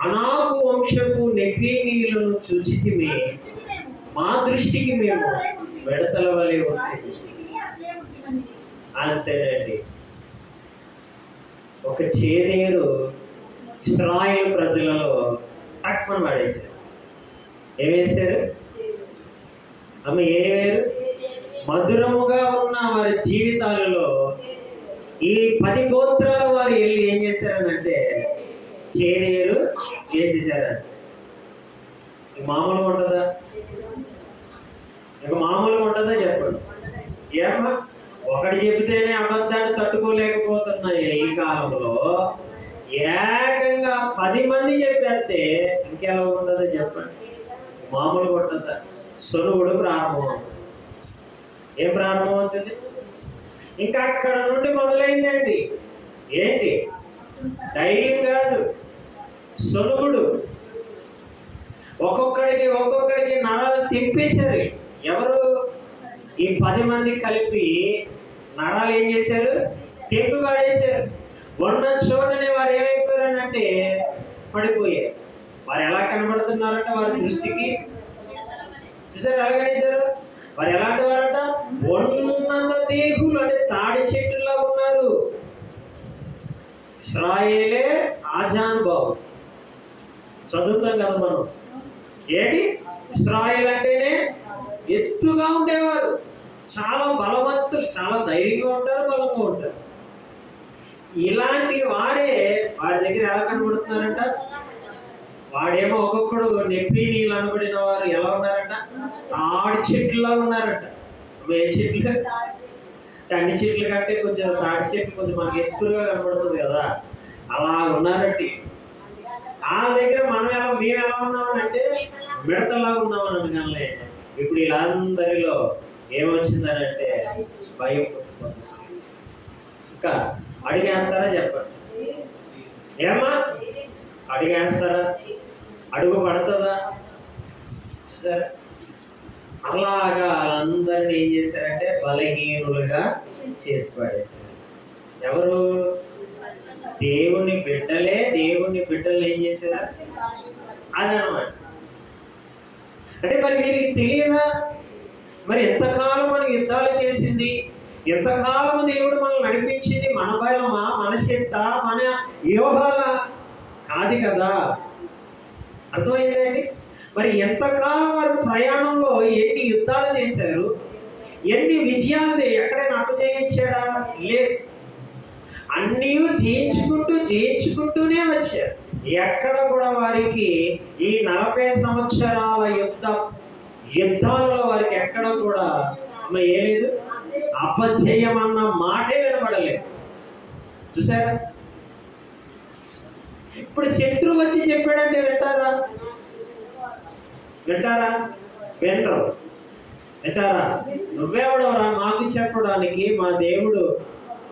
అనాకు వంశపు నెఫీనీలను చూచితిమి, మా దృష్టికి మేము విడతల వలె ఉంటుంది. అంతేనండి. ఒక చేదేరు ఇశ్రాయేలు ప్రజలలో తక్కువని పడేశారు. ఏమేశారు? ఏమేరు? మధురముగా ఉన్న వారి జీవితాలలో ఈ 10 గోత్రాల వారు వెళ్ళి ఏం చేశారనంటే చేదేరు చేసేసారంట. మామూలుగా ఉంటుందా? ఇక మామూలుగా ఉంటుందా చెప్పండి. ఏమా ఒకటి చెబితేనే అబద్ధాన్ని తట్టుకోలేకపోతున్నాయి ఈ కాలంలో, ఏకంగా 10 మంది చెప్పేస్తే ఇంకెలా ఉంటుందో చెప్పండి. మామూలుగా ఉంటుందా? సొనుగుడు ప్రారంభం. ఏం ప్రారంభం అవుతుంది? ఇంకా అక్కడ నుండి మొదలైందండి. ఏంటి? ధైర్యం కాదు, సొనుగుడు. ఒక్కొక్కడికి నరాలు తెంపేశారు. ఎవరు? ఈ 10 మంది కలిపి నరాలు ఏం చేశారు? తెంపి పడేశారు. ఉన్న చోటనే వారు ఏమైపోయారంటే పడిపోయారు. వారు ఎలా కనబడుతున్నారంటే వారి దృష్టికి, చూసారు ఎలా గణేశారు? వారు ఎలాంటి వారట? ఉన్నత దేహులు, అంటే తాడి చెట్టులా ఉన్నారు. ఇశ్రాయేలే ఆజాన్ బాబు చదువుతాం కదా మనం. ఏంటి? ఇశ్రాయేల్ అంటేనే ఎత్తుగా ఉండేవారు, చాలా బలవంతులు, చాలా ధైర్యంగా ఉంటారు, బలంగా ఉంటారు. ఇలాంటి వారే వారి దగ్గర ఎలా కనబడుతున్నారంట? వాడేమో ఒక్కొక్కడు నెఫీనీలు అనబడిన వారు ఎలా ఉన్నారంట? తాడి చెట్లులా ఉన్నారంట. ఏ చెట్లు? తండి చెట్లు కంటే కొంచెం తాడి చెట్లు కొంచెం మనకి ఎత్తుగా కనబడుతుంది కదా, అలా ఉన్నారంటే. ఆ దగ్గర మేము ఎలా ఉన్నామనంటే మిడతలాగా ఉన్నామని అనగానే ఇప్పుడు వీళ్ళందరిలో ఏమొచ్చిందనంటే భయం పుట్టుకుంది. ఇంకా అడిగేస్తారా చెప్పండి? ఏమా అడిగేస్తారా? అడుగు పడుతుందా? సరే, అలాగా వాళ్ళందరినీ ఏం చేశారంటే బలహీనులుగా చేసి పడేశారు. ఎవరు? దేవుని బిడ్డలే దేవుని బిడ్డలు ఏం చేశారు? అదనమాట. అంటే మరి వీరికి తెలియదా? మరి ఎంతకాలం మనం యుద్ధాలు చేసింది, ఎంతకాలం దేవుడు మనల్ని నడిపించింది మన బలమా, మన శక్త, మన యోగాల కాదు కదా. అర్థమైందండి? మరి ఎంతకాలం వారు ప్రయాణంలో ఎన్ని యుద్ధాలు చేశారు, ఎన్ని విజయాలు ఎక్కడైనా అపజయించాడా? లేదు. అన్నీ జయించుకుంటూనే వచ్చారు. ఎక్కడ కూడా వారికి ఈ 40 సంవత్సరాల యుద్ధాలలో వారికి ఎక్కడ కూడా ఏ లేదు, అపజయమన్న మాటే వినబడలేదు. చూసారా? ఇప్పుడు శత్రువు వచ్చి చెప్పాడంటే వింటారా? వింటారా? నువ్వెవడవరా మాకు చెప్పడానికి? మా దేవుడు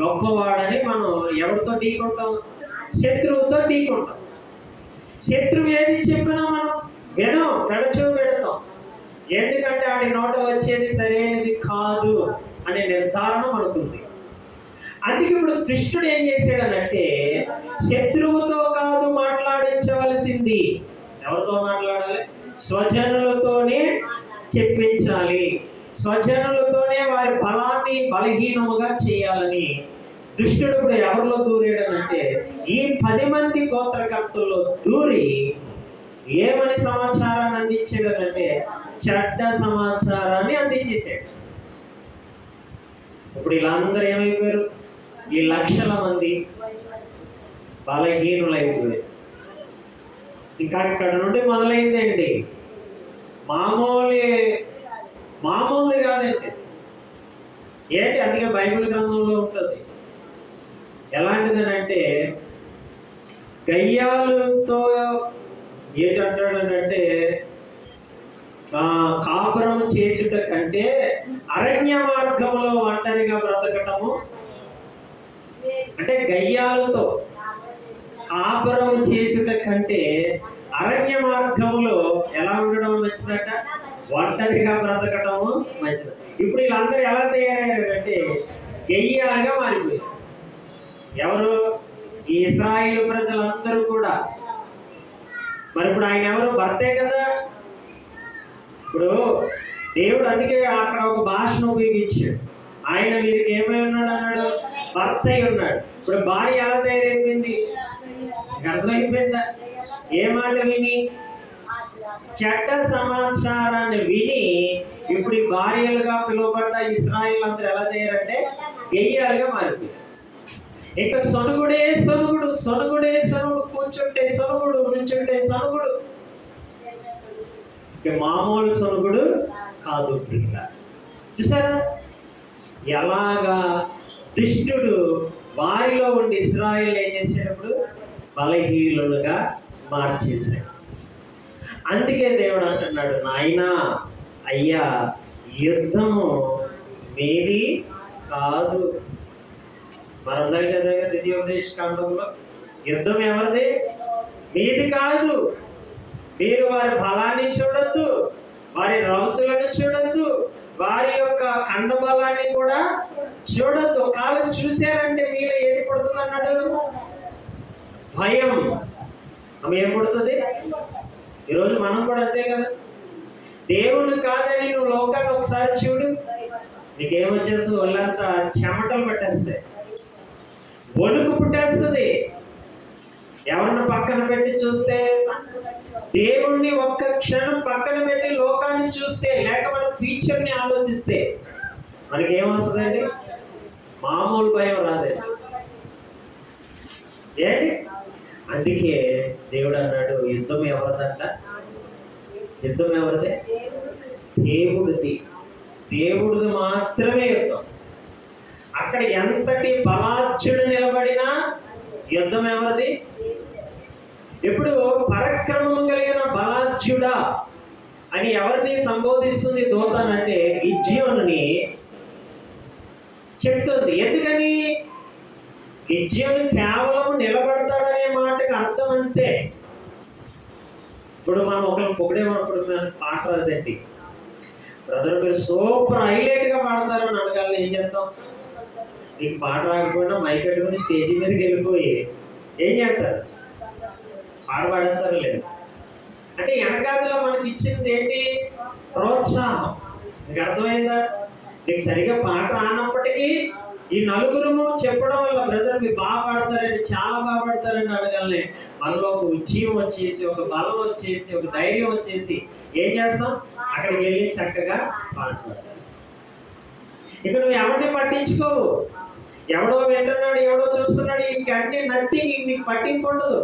గొప్పవాడని మనం ఎవరితో ఢీకొంటాం? శత్రువుతో ఢీకొంటాం. శత్రువు ఏది చెప్పినా మనం వినం, పెడతాం. ఎందుకంటే ఆడి నోట వచ్చేది సరైనది కాదు అనే నిర్ధారణ మనకుంది. అందుకే ఇప్పుడు దుష్టుడు ఏం చేశాడనంటే శత్రువుతో కాదు మాట్లాడించవలసింది. ఎవరితో మాట్లాడాలి? స్వజనులతోనే చెప్పించాలి, స్వజనులతోనే వారి బలాన్ని బలహీనముగా చేయాలని దుష్టుడు ఇప్పుడు ఎవరిలో దూరాడనంటే ఈ 10 మంది గోత్రకర్తల్లో దూరి ఏమని సమాచారాన్ని అందించాడనంటే చెడ్డ సమాచారాన్ని అందించేశాడు. ఇప్పుడు వీళ్ళందరూ ఏమైపోయారు? ఈ లక్షల మంది బలహీనులైపోయారు. ఇంకా అక్కడ నుండి మొదలైందండి. మామూలు కాదండి. ఏంటి? అందుకే బైబిల్ గ్రంథంలో ఉంటుంది. ఎలాంటిదనంటే గయ్యాలతో ఏంటంటాడంటే కాపురం చేసుట కంటే అరణ్య మార్గంలో ఒంటరిగా బ్రతకటము, అంటే గయ్యాలతో కాపురం చేసుట కంటే అరణ్య మార్గంలో ఎలా ఉండడం మంచిదట? ఒంటరిగా బ్రతకటము మంచిది. ఇప్పుడు వీళ్ళందరూ ఎలా తయారయ్యారంటే గయ్యాలుగా మారిపోయారు. ఎవరు? ఈ ఇశ్రాయేలు ప్రజలందరూ కూడా. మరి ఇప్పుడు ఆయన ఎవరు? భర్తే కదా. ఇప్పుడు దేవుడు అందుకే అక్కడ ఒక భాషను ఉపయోగించాడు. ఆయన వీరికి ఏమై ఉన్నాడు అన్నాడు? భర్త అయి ఉన్నాడు. ఇప్పుడు భార్య ఎలా తయారైపోయింది? అర్థమైపోయిందా? ఏ మాట విని? చెడ్డ సమాచారాన్ని విని ఇప్పుడు ఈ భార్యలుగా పిలువబడ్డ ఇశ్రాయేలు అందరూ ఎలా తయారంటే గెయ్యాలుగా మారిపోయారు. ఇక సొనుగుడే సొనుగుడు, సొనుగుడే సొనుగుడు, కూర్చుంటే సొనుగుడు, నుంచుంటే సొనుగుడు. ఇక మామూలు సొనుగుడు కాదు. చూసారా ఎలాగా దుష్టుడు వారిలో ఉండి ఇశ్రాయేలు ఏం చేసేటప్పుడు బలహీనులుగా మార్చేశాడు. అందుకే దేవుడు అంటున్నాడు, నాయనా అయ్యా యుద్ధము మీది కాదు. మనందరికీ అదే ద్వితీయోపదేశ కాండంలో యుద్ధం ఎవరిది? మీది కాదు. మీరు వారి బలాన్ని చూడొద్దు, వారి రౌతులను చూడొద్దు, వారి యొక్క కండ బలాన్ని కూడా చూడొద్దు. కాలం చూశారంటే మీలో ఏది పుడుతుంది అన్నాడు? భయం. ఆమె ఏం పుడుతుంది? ఈరోజు మనం కూడా అంతే కదా. దేవుడు కాదని నువ్వు లోకాన్ని ఒకసారి చూడు, నీకేమొచ్చేస్తుంది? వాళ్ళంతా చెమటలు పట్టేస్తాయి, వణుకు పుట్టేస్తుంది. ఎవరిని పక్కన పెట్టి చూస్తే, దేవుణ్ణి ఒక్క క్షణం పక్కన పెట్టి లోకాన్ని చూస్తే, లేక మన ఫ్యూచర్ ని ఆలోచిస్తే మనకి ఏమొస్తుందండి? మామూలు భయం రాదండి. ఏంటి? అందుకే దేవుడు అన్నాడు, యుద్ధం ఎవరిదంట? యుద్ధం ఎవరిదే? దేవుడిది. దేవుడిది మాత్రమే యుద్ధం. అక్కడ ఎంతటి బలార్జుడు నిలబడినా యుద్ధం ఎవరిది? ఇప్పుడు పరక్రమం కలిగిన బలార్జుడా అని ఎవరిని సంబోధిస్తుంది దూతనంటే గిద్యోనుని చెప్తుంది. ఎందుకని? గిద్యోను కేవలం నిలబడతాడనే మాటకి అర్థం అంతే. ఇప్పుడు మనం ఒకరిని పొగిడేమనుకుంటున్నాను, పాట రాదండి బ్రదర్ మీరు సూపర్ హైలైట్ గా పాడతారని అడగాలని ఏం చేస్తాం? నీకు పాట రాకపోయినా మైక్ పెట్టుకుని స్టేజీ మీదకి వెళ్ళిపోయి ఏం చేస్తారు? పాట పాడేస్తారు. లేదు అంటే వెనకాదలో మనకి ఇచ్చింది ఏంటి? ప్రోత్సాహం. నీకు అర్థమైందా? నీకు సరిగా పాట రానప్పటికీ ఈ నలుగురు చెప్పడం వల్ల బ్రదర్ మీరు బాగా పాడతారండి, చాలా బాగా పాడతారండి అడగాలని మనలో ఒక ఉజ్జీవం వచ్చేసి, ఒక బలం వచ్చేసి, ఒక ధైర్యం వచ్చేసి ఏం చేస్తాం? అక్కడికి వెళ్ళి చక్కగా పాట పాడేస్తాం. ఇక నువ్వు ఎవరిని పట్టించుకోవు. ఎవడో వింటున్నాడు, ఎవడో చూస్తున్నాడు, ఇంకంటే నథింగ్. నీకు పట్టింపు ఉండదు.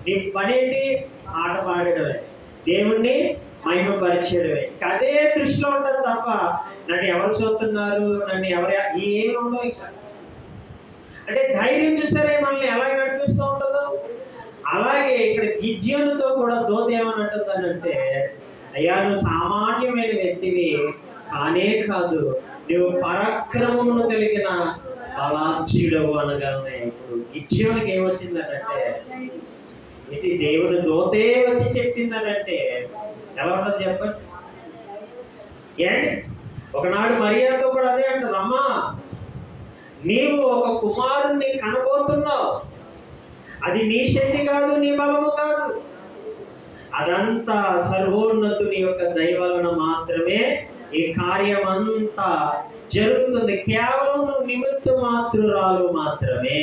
నీ పని ఏంటి? ఆట పాడడమే, దేవుణ్ణి మహిమపరిచేయడమే. అదే దృష్టిలో ఉంటుంది తప్ప నన్ను ఎవరు చూస్తున్నారు, నన్ను ఎవరు ఏమి ఉండవు. ఇంకా అంటే ధైర్యం చూసారే మనల్ని ఎలాగ నడిపిస్తూ ఉంటుందో అలాగే ఇక్కడ గిద్యోనుతో కూడా దూత ఏమని అంటుందనంటే, అయ్యా నువ్వు సామాన్యమైన వ్యక్తివి కానే కాదు, నువ్వు పరాక్రమమును కలిగిన బలార్జుడవు అనగానే ఇప్పుడు గిద్యోనుకి ఏమొచ్చిందనంటే, ఇది దేవుడు దూతే వచ్చి చెప్పిందనంటే ఎలా ఉంటుంది చెప్పండి? ఏంటి? ఒకనాడు మరియాతో కూడా అదే అంటది, అమ్మా నీవు ఒక కుమారుణ్ణి కనబోతున్నావు, అది నీ శక్తి కాదు, నీ బలము కాదు, అదంతా సర్వోన్నతుని యొక్క దయ వలన మాత్రమే ఈ కార్యం అంతా జరుగుతుంది. కేవలం నువ్వు నిమిత్త మాత్రురాలు మాత్రమే.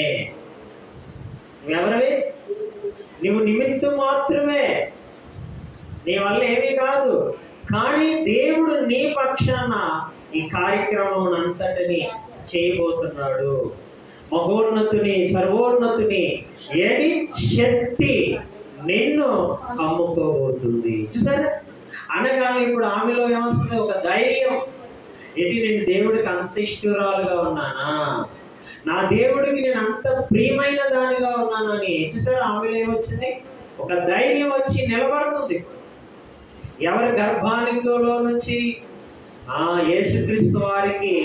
నువ్వెవరవి? నువ్వు నిమిత్తం మాత్రమే, నీ వల్ల ఏమీ కాదు. కానీ దేవుడు నీ పక్షాన ఈ కార్యక్రమం అంతటిని చేయబోతున్నాడు. మహోన్నతుని సర్వోన్నతుని ఏది శక్తి నిన్ను కమ్ముకోబోతుంది. చూసారా? అనగానే ఇప్పుడు ఆమెలో ఏమొస్తుంది? ఒక ధైర్యం. ఏంటి, నేను దేవుడికి అంత ఇష్టరాలుగా ఉన్నానా, నా దేవుడికి నేను అంత ప్రియమైన దానిగా ఉన్నానని. చూసారా? ఆమెలో ఏమొచ్చింది? ఒక ధైర్యం వచ్చి నిలబడుతుంది. ఎవరి గర్భానికిలో నుంచి యేసుక్రీస్తు వారికి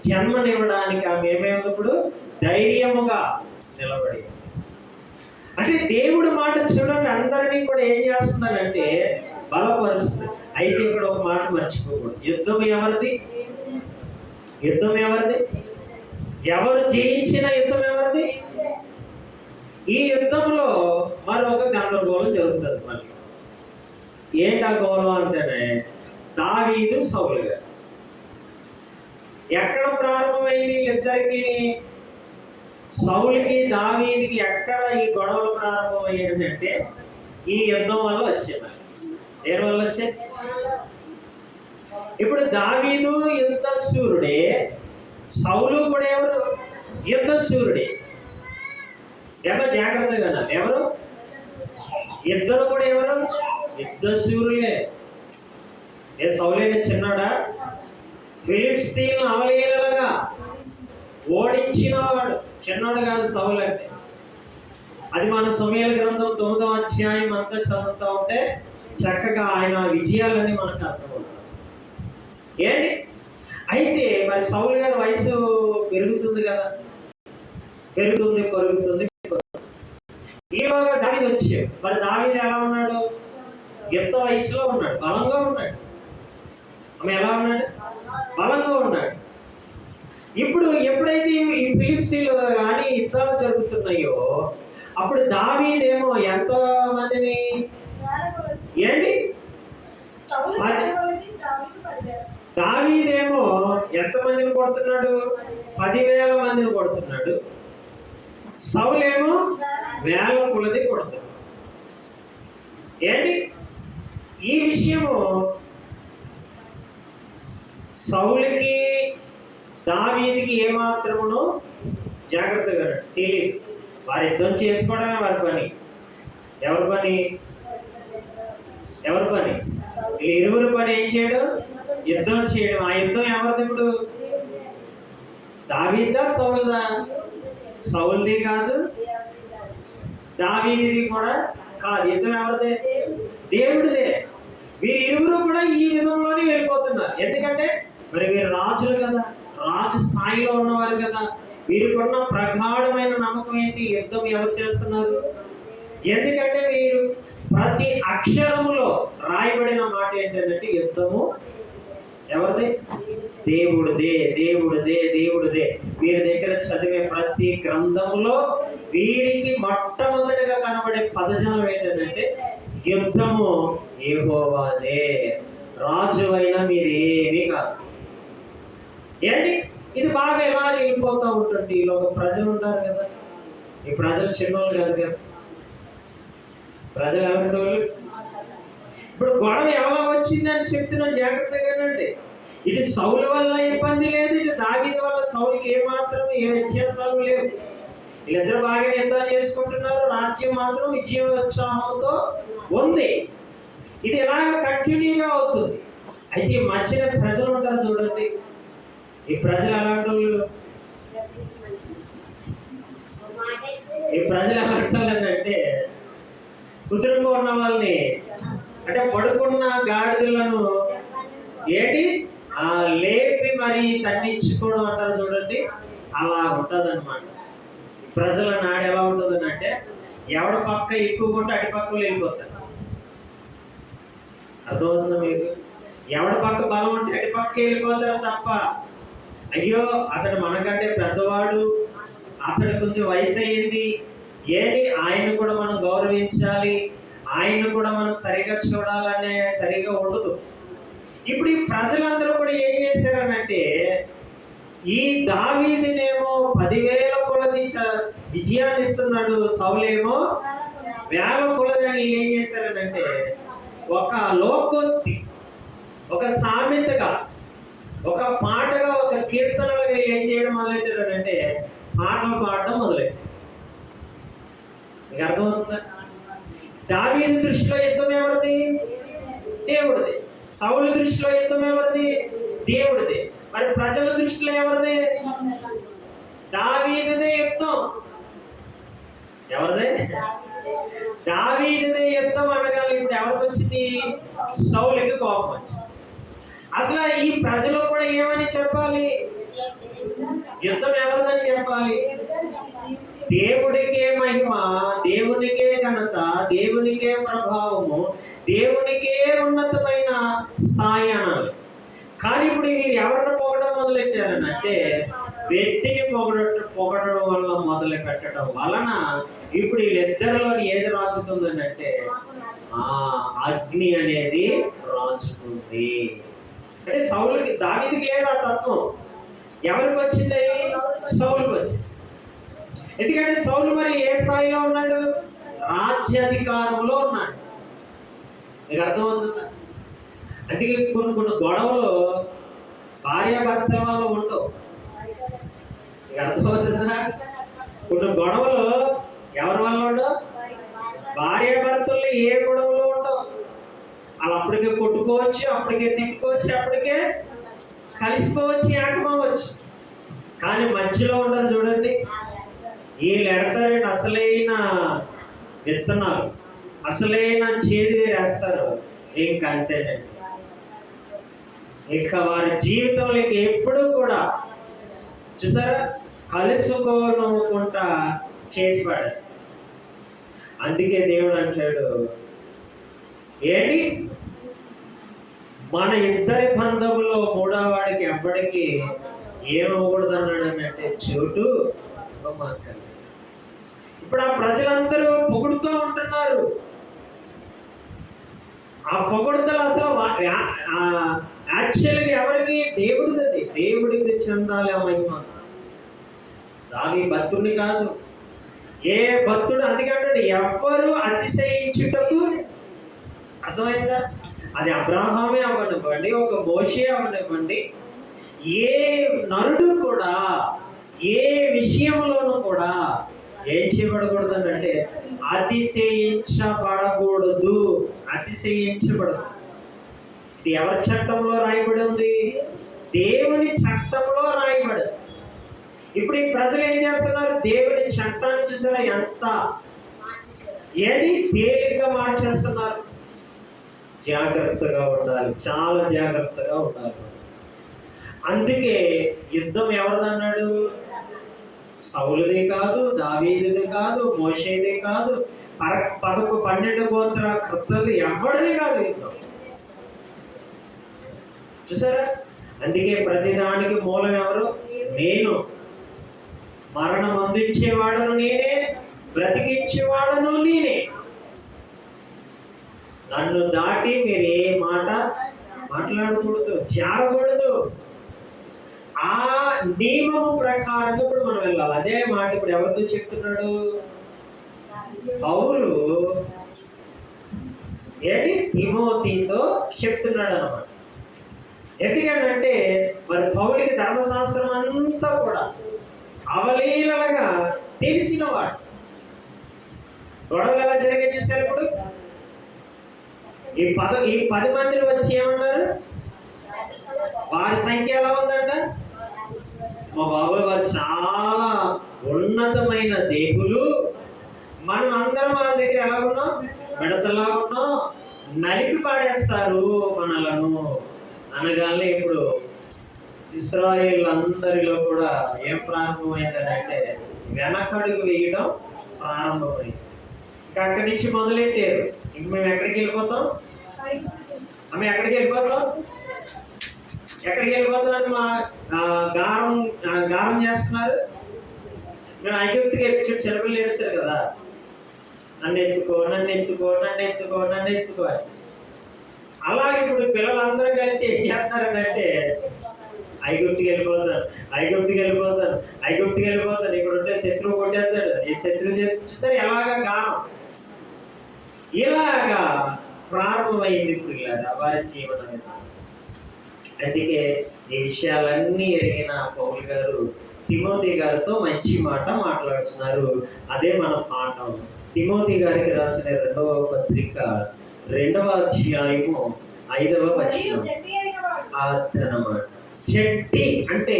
జన్మనివ్వడానికి ఆమె ఏమైంది? ఇప్పుడు ధైర్యముగా నిలబడి. అంటే దేవుడు మాట చూడండి, అందరినీ కూడా ఏం చేస్తున్నాడంటే బలపరుస్తుంది. అయితే ఇక్కడ ఒక మాట మర్చిపోకూడదు. యుద్ధం ఎవరిది? యుద్ధం ఎవరిది? ఎవరు జయించిన యుద్ధం ఎవరిది? ఈ యుద్ధంలో మరొక గందరగోళం జరుగుతుంది. మళ్ళీ ఏంటా గోళం అంటేనే దావీదు సౌలు గారు. ఎక్కడ ప్రారంభమైంది వీళ్ళిద్దరికి? సౌలుకి దావీదికి ఎక్కడ ఈ గొడవలు ప్రారంభమయ్యాయి అంటే ఈ యుద్ధం వల్ల వచ్చింది. దేని వల్ల వచ్చే? ఇప్పుడు దావీదు యుద్ధ శూరుడే, సౌలు కూడా ఎవరు? యుద్ధ శూరుడే. ఎవరు? జాగ్రత్తగా ఎవరు? ఇద్దరు కూడా ఎవరు? యుద్ధ శూరులే. ఏ సౌలైన చిన్నాడా? ఫిలిస్తీన్లు అవలీలగా ఓడించిన వాడు చిన్నోడు కాదు సౌలు అంటే. అది మన సమూయేలు గ్రంథం 9వ అధ్యాయం అంతా చదువుతూ ఉంటే చక్కగా ఆయన విజయాలని మనకు అర్థమవుతుంది. ఏంటి అయితే మరి సౌలు గారి వయసు పెరుగుతుంది కదా, పెరుగుతుంది. ఈలోగా దావీదు వచ్చాడు. మరి దావీదు ఎలా ఉన్నాడు? యుద్ధ వయసులో ఉన్నాడు, బలంగా ఉన్నాడు. ఆమె ఎలా ఉన్నాడు? బలంగా ఉన్నాడు. ఇప్పుడు ఎప్పుడైతే ఈ ఫిలిస్తీన్లు కానీ యుద్ధాలు జరుగుతున్నాయో అప్పుడు దావీదేమో ఎంత మందిని ఏంటి దావీదేమో ఎంత మందిని కొడుతున్నాడు? 10,000 మందిని కొడుతున్నాడు. సౌలేమో వేల కొలది కొడుతున్నాడు. ఏంటి ఈ విషయము సౌలుకి దావీదికి ఏమాత్రమునో జాగ్రత్తగా తెలియదు. వారి యుద్ధం చేసుకోవడమే వారి పని. ఎవరి పని? ఎవరి పని? ఇరువురు పని ఏం చేయడం? యుద్ధం చేయడం. ఆ యుద్ధం ఎవరిది ఇప్పుడు? దావీదా సౌలుదా? సౌలుది కాదు, దావీదిది కూడా కాదు. యుద్ధం ఎవరిదే? దేవుడిదే. వీరు ఇరువురు కూడా ఈ యుద్ధంలోనే వెళ్ళిపోతున్నారు. ఎందుకంటే మరి వీరు రాజులు కదా, రాజు స్థాయిలో ఉన్నవారు కదా. వీరికున్న ప్రగాఢమైన నమ్మకం ఏంటి? యుద్ధం ఎవరు చేస్తున్నారు? ఎందుకంటే వీరు ప్రతి అక్షరములో రాయబడిన మాట ఏంటంటే యుద్ధము ఎవరిది? దేవుడిదే, దేవుడిదే, దేవుడిదే. వీరి దగ్గర చదివే ప్రతి గ్రంథములో వీరికి మొట్టమొదటిగా కనబడే పదజాలం ఏంటంటే యుద్ధము యెహోవాదే, రాజు అయినా మీరేమీ కాదు. ఏంటి ఇది బాగా ఎలా వెళ్ళిపోతూ ఉంటుంది. ఇలా ఒక ప్రజలు ఉంటారు కదా, ఈ ప్రజలు చిన్నోళ్ళు కాదు కదా, ప్రజలు ఎవరి? ఇప్పుడు గొడవ ఎలా వచ్చిందని చెప్తున్నాను జాగ్రత్తగానండి. ఇటు సౌలు వల్ల ఇబ్బంది లేదు, ఇటు దావీదు వల్ల సౌలుకి ఏమాత్రం ఏ వ్యత్యాసాలు లేవు. వీళ్ళిద్దరు బాగా యుద్ధాలు చేసుకుంటున్నారు. రాజ్యం మాత్రం విజయం ఉత్సాహంతో ఉంది. ఇది ఎలాగ కంటిన్యూగా అవుతుంది. అయితే మధ్యన ప్రజలు ఉంటారు చూడండి. ఈ ప్రజలు ఎలాంటి వాళ్ళు? ఈ ప్రజలు ఎలాంటి వాళ్ళు అంటే కుదురుగా ఉన్న వాళ్ళని, అంటే పడుకున్న గాడిదలను ఏంటి లేపి మరి తగ్గించుకోవడం అంటారు చూడండి. అలా ఉంటుంది అనమాట. ప్రజల నాడు ఎలా ఉంటుంది అంటే ఎవడ పక్క ఎక్కువ ఉంటే అటు పక్కలు వెళ్ళిపోతారు. అర్థమవుతుందా మీకు? ఎవడ పక్క బలం ఉంటే అటు పక్క వెళ్ళిపోతారు తప్ప అయ్యో అతడు మనకంటే పెద్దవాడు, అతడు కొంచెం వయసు అయ్యింది, ఏంటి ఆయన కూడా మనం గౌరవించాలి ఆయన్ని కూడా మనం సరిగా చూడాలనే సరిగా ఉండదు. ఇప్పుడు ఈ ప్రజలందరూ కూడా ఏం చేశారనంటే, ఈ దావీదునేమో 10,000 కొలది విజయాన్ని ఇస్తున్నాడు, సౌలేమో వేల కొలది. అని ఏం చేశారనంటే, ఒక లోకోక్తి, ఒక సామెతగా, ఒక పాటగా, ఒక కీర్తనగా ఏం చేయడం మొదలెట్టారంటే పాటలు పాడడం మొదలెట్టారు. మీకు అర్థమవుతుందా? దావీదు దృష్టిలో యుద్ధం ఎవరిది? దేవుడిది. సౌలు దృష్టిలో యుద్ధం ఎవరిది? దేవుడిది. మరి ప్రజల దృష్టిలో ఎవరిది? దావీదుదే యుద్ధం. ఎవరిదే? దావీదుదే యుద్ధం అనగానే ఇప్పుడు ఎవరికి వచ్చింది? సౌలుకి కోపం వచ్చింది. అసలు ఈ ప్రజలు కూడా ఏమని చెప్పాలి? యుద్ధం ఎవరిదని చెప్పాలి? దేవుడికే మహిమ, దేవునికే ఘనత, దేవునికే ప్రభావము, దేవునికే ఉన్నతమైన స్థాయి అనాలి. కానీ ఇప్పుడు వీరు ఎవరిని పొగడం మొదలెట్టారనంటే, వ్యక్తిని పొగడడం వల్ల మొదలు పెట్టడం వలన ఇప్పుడు వీళ్ళిద్దరిలో ఏది రాజుకుందని అంటే అగ్ని అనేది రాజుకుంది. అంటే సౌలుకి, దావీదుకి లేదు ఆ తత్వం. ఎవరికి వచ్చింది? సౌలుకి వచ్చింది. ఎందుకంటే సౌలు మరి ఏ స్థాయిలో ఉన్నాడు? రాజ్యాధికారంలో ఉన్నాడు. మీకు అర్థమవుతుందా? అందుకే కొన్ని గొడవలు భార్యాభర్తల వల్ల ఉండవు. మీకు అర్థమవుతుందా? కొన్ని గొడవలు ఎవరి వల్ల ఉండవు? భార్యాభర్తలు ఏ గొడవలో ఉండవు. వాళ్ళు అప్పటికే కొట్టుకోవచ్చు, అప్పటికే తిట్టుకోవచ్చు, అప్పటికే కలిసిపోవచ్చు, ఏకమవచ్చు. కానీ మధ్యలో ఉండదు చూడండి. వీళ్ళు ఎడతారండి అసలైన విత్తనాలు, అసలైన చేదు వేస్తారు. ఇంకంతేనండి, ఇక వారి జీవితంలో ఎప్పుడు కూడా చూసారా కలుసుకోనుకుంటా చేసి పడేస్తారు. అందుకే దేవుడు అంటాడు, ఏంటి మన ఇద్దరి బంధంలో మూడో వాడికి ఎప్పటికీ ఏమవ్వకూడదు అన్నాడు అంటే చోటు ఇవ్వమాకండి. ఇప్పుడు ఆ ప్రజలందరూ పొగుడుతూ ఉంటున్నారు. ఆ పొగుడుదల అసలు యాక్చువల్గా ఎవరికి? దేవుడిది. దేవుడికి చెందాలి ఆ మహిమ. దాని భక్తుడిని కాదు. ఏ భక్తుడు అందుకంటాడు, ఎవ్వరు అతిశయించుటకు. అర్థమైందా? అది అబ్రాహామే అవనివ్వండి, ఒక మోషే అవనివ్వండి, ఏ నరుడు కూడా ఏ విషయంలోనూ కూడా ఏం చేయబడకూడదు అంటే అతిశయించబడకూడదు. అతిశయించబడదు. ఇది ఎవరి చట్టంలో రాయబడి ఉంది? దేవుని చట్టంలో రాయబడి. ఇప్పుడు ఈ ప్రజలు ఏం చేస్తున్నారు? దేవుని చట్టాన్ని చూసారా ఎంత ఏది తేలిగ్గా మార్చేస్తున్నారు. జాగ్రత్తగా ఉండాలి, చాలా జాగ్రత్తగా ఉండాలి. అందుకే యుద్ధం ఎవరిదన్నాడు? సౌలుదే కాదు, దావీదుదే కాదు, మోషేదే కాదు, 12 గోత్ర కృతలు ఎవరిది కాదు యుద్ధం. చూసారా? అందుకే ప్రతిదానికి మూలం ఎవరు? నేను. మరణం అందించేవాడను నేనే, బ్రతికించేవాడను నేనే. నన్ను దాటి మీరు ఏ మాట మాట్లాడకూడదు, చేరకూడదు. ఆ నియమము ప్రకారం ఇప్పుడు మనం వెళ్ళాలి. అదే మాట ఇప్పుడు ఎవరితో చెప్తున్నాడు? పౌలు ఏంటి తిమోతితో చెప్తున్నాడు అన్నమాట. ఎందుకంటే మరి పౌలుకి ధర్మశాస్త్రం అంతా కూడా అవలీలగా తెలిసినవాడు. గొడవలు ఎలా జరిగే చూసారు? ఇప్పుడు ఈ 10 మందిని వచ్చి ఏమన్నారు? వారి సంఖ్య ఎలా ఉందంట? మా బాబాయ్ వారు చాలా ఉన్నతమైన దేవులు, మనం అందరం వాళ్ళ దగ్గర ఎలా ఉన్నాం? మిడతలా ఉన్నాం, నలిపి పాడేస్తారు మనలను అనగానే ఇప్పుడు ఇశ్రాయేలు అందరిలో కూడా ఏం ప్రారంభమైందంటే వెనకడుగు వేయడం ప్రారంభమైంది. ఇంకా అక్కడి నుంచి మొదలెట్టారు. ఇంక మేము ఎక్కడికి వెళ్ళిపోతాం? ఆమె ఎక్కడికి వెళ్ళిపోతాం? ఎక్కడికి వెళ్ళిపోతాం అని మా గారం చేస్తున్నారు. మేము ఐగుప్తుకి వెళ్ళి చిన్నపిల్లలు ఏడుస్తారు కదా, నన్ను ఎత్తుకో, నన్ను ఎత్తుకో, నన్ను ఎత్తుకో, నన్ను ఎత్తుకో అని. అలాగే ఇప్పుడు పిల్లలందరూ కలిసి ఏం చేస్తారంటే ఐగుప్తికి వెళ్ళిపోతాను, ఐగుప్తికి వెళ్ళిపోతాను, ఐగుప్తికి వెళ్ళిపోతాను, ఇక్కడ ఉంటే శత్రువు కొట్టేస్తాడు, ఈ శత్రువు చూసారు ఎలాగా గానం ఇలాగా ప్రారంభమైంది ఇప్పుడు ఇలా వారి జీవన విధానం. అందుకే ఈ విషయాలన్నీ ఎరిగిన పౌలు గారు తిమోతి గారితో మంచి మాట మాట్లాడుతున్నారు. అదే మన పాఠం. తిమోతి గారికి రాసిన 2వ పత్రిక 2వ అధ్యాయము 5వ వచనం. అదనమాట చెట్టి అంటే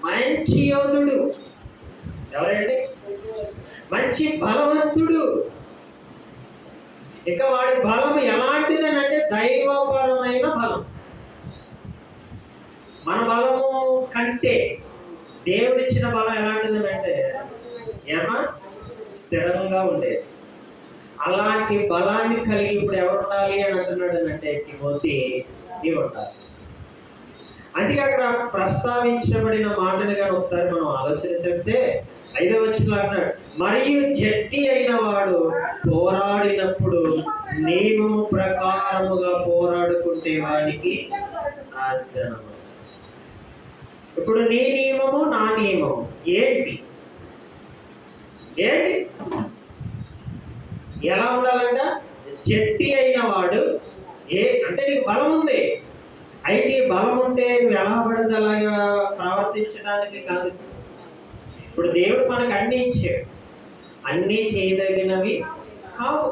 మంచి యోధుడు. ఎవరండి? మంచి బలవంతుడు. ఇక వాడి బలం ఎలాంటిదని అంటే దైవపరమైన బలం. మన బలము కంటే దేవుడిచ్చిన బలం ఎలాంటిదని అంటే స్థిరంగా ఉండేది. అలాంటి బలాన్ని కలిగి ఇప్పుడు ఎవరు ఉండాలి అని అంటున్నాడు అంటే తిమోతి నీవు ఉండాలి. అందుకే అక్కడ ప్రస్తావించబడిన మాటని కానీ ఒకసారి మనం ఆలోచన చేస్తే 5వ వచనంలో అంటున్నాడు, మరియు జట్టి అయిన వాడు పోరాడినప్పుడు నియమము ప్రకారముగా పోరాడుకుంటే వానికి ఆజ్ఞానము. ఇప్పుడు నీ నియమము నా నియమము ఏంటి? ఏంటి ఎలా ఉండాలంట? జట్టి అయిన వాడు అంటే నీకు బలం ఉంది, అయితే బలం ఉంటే నువ్వు ఎలా పడితే అలాగా ప్రవర్తించడానికి కాదు. ఇప్పుడు దేవుడు మనకు అన్ని ఇచ్చాడు, అన్నీ చేయదగినవి కావు,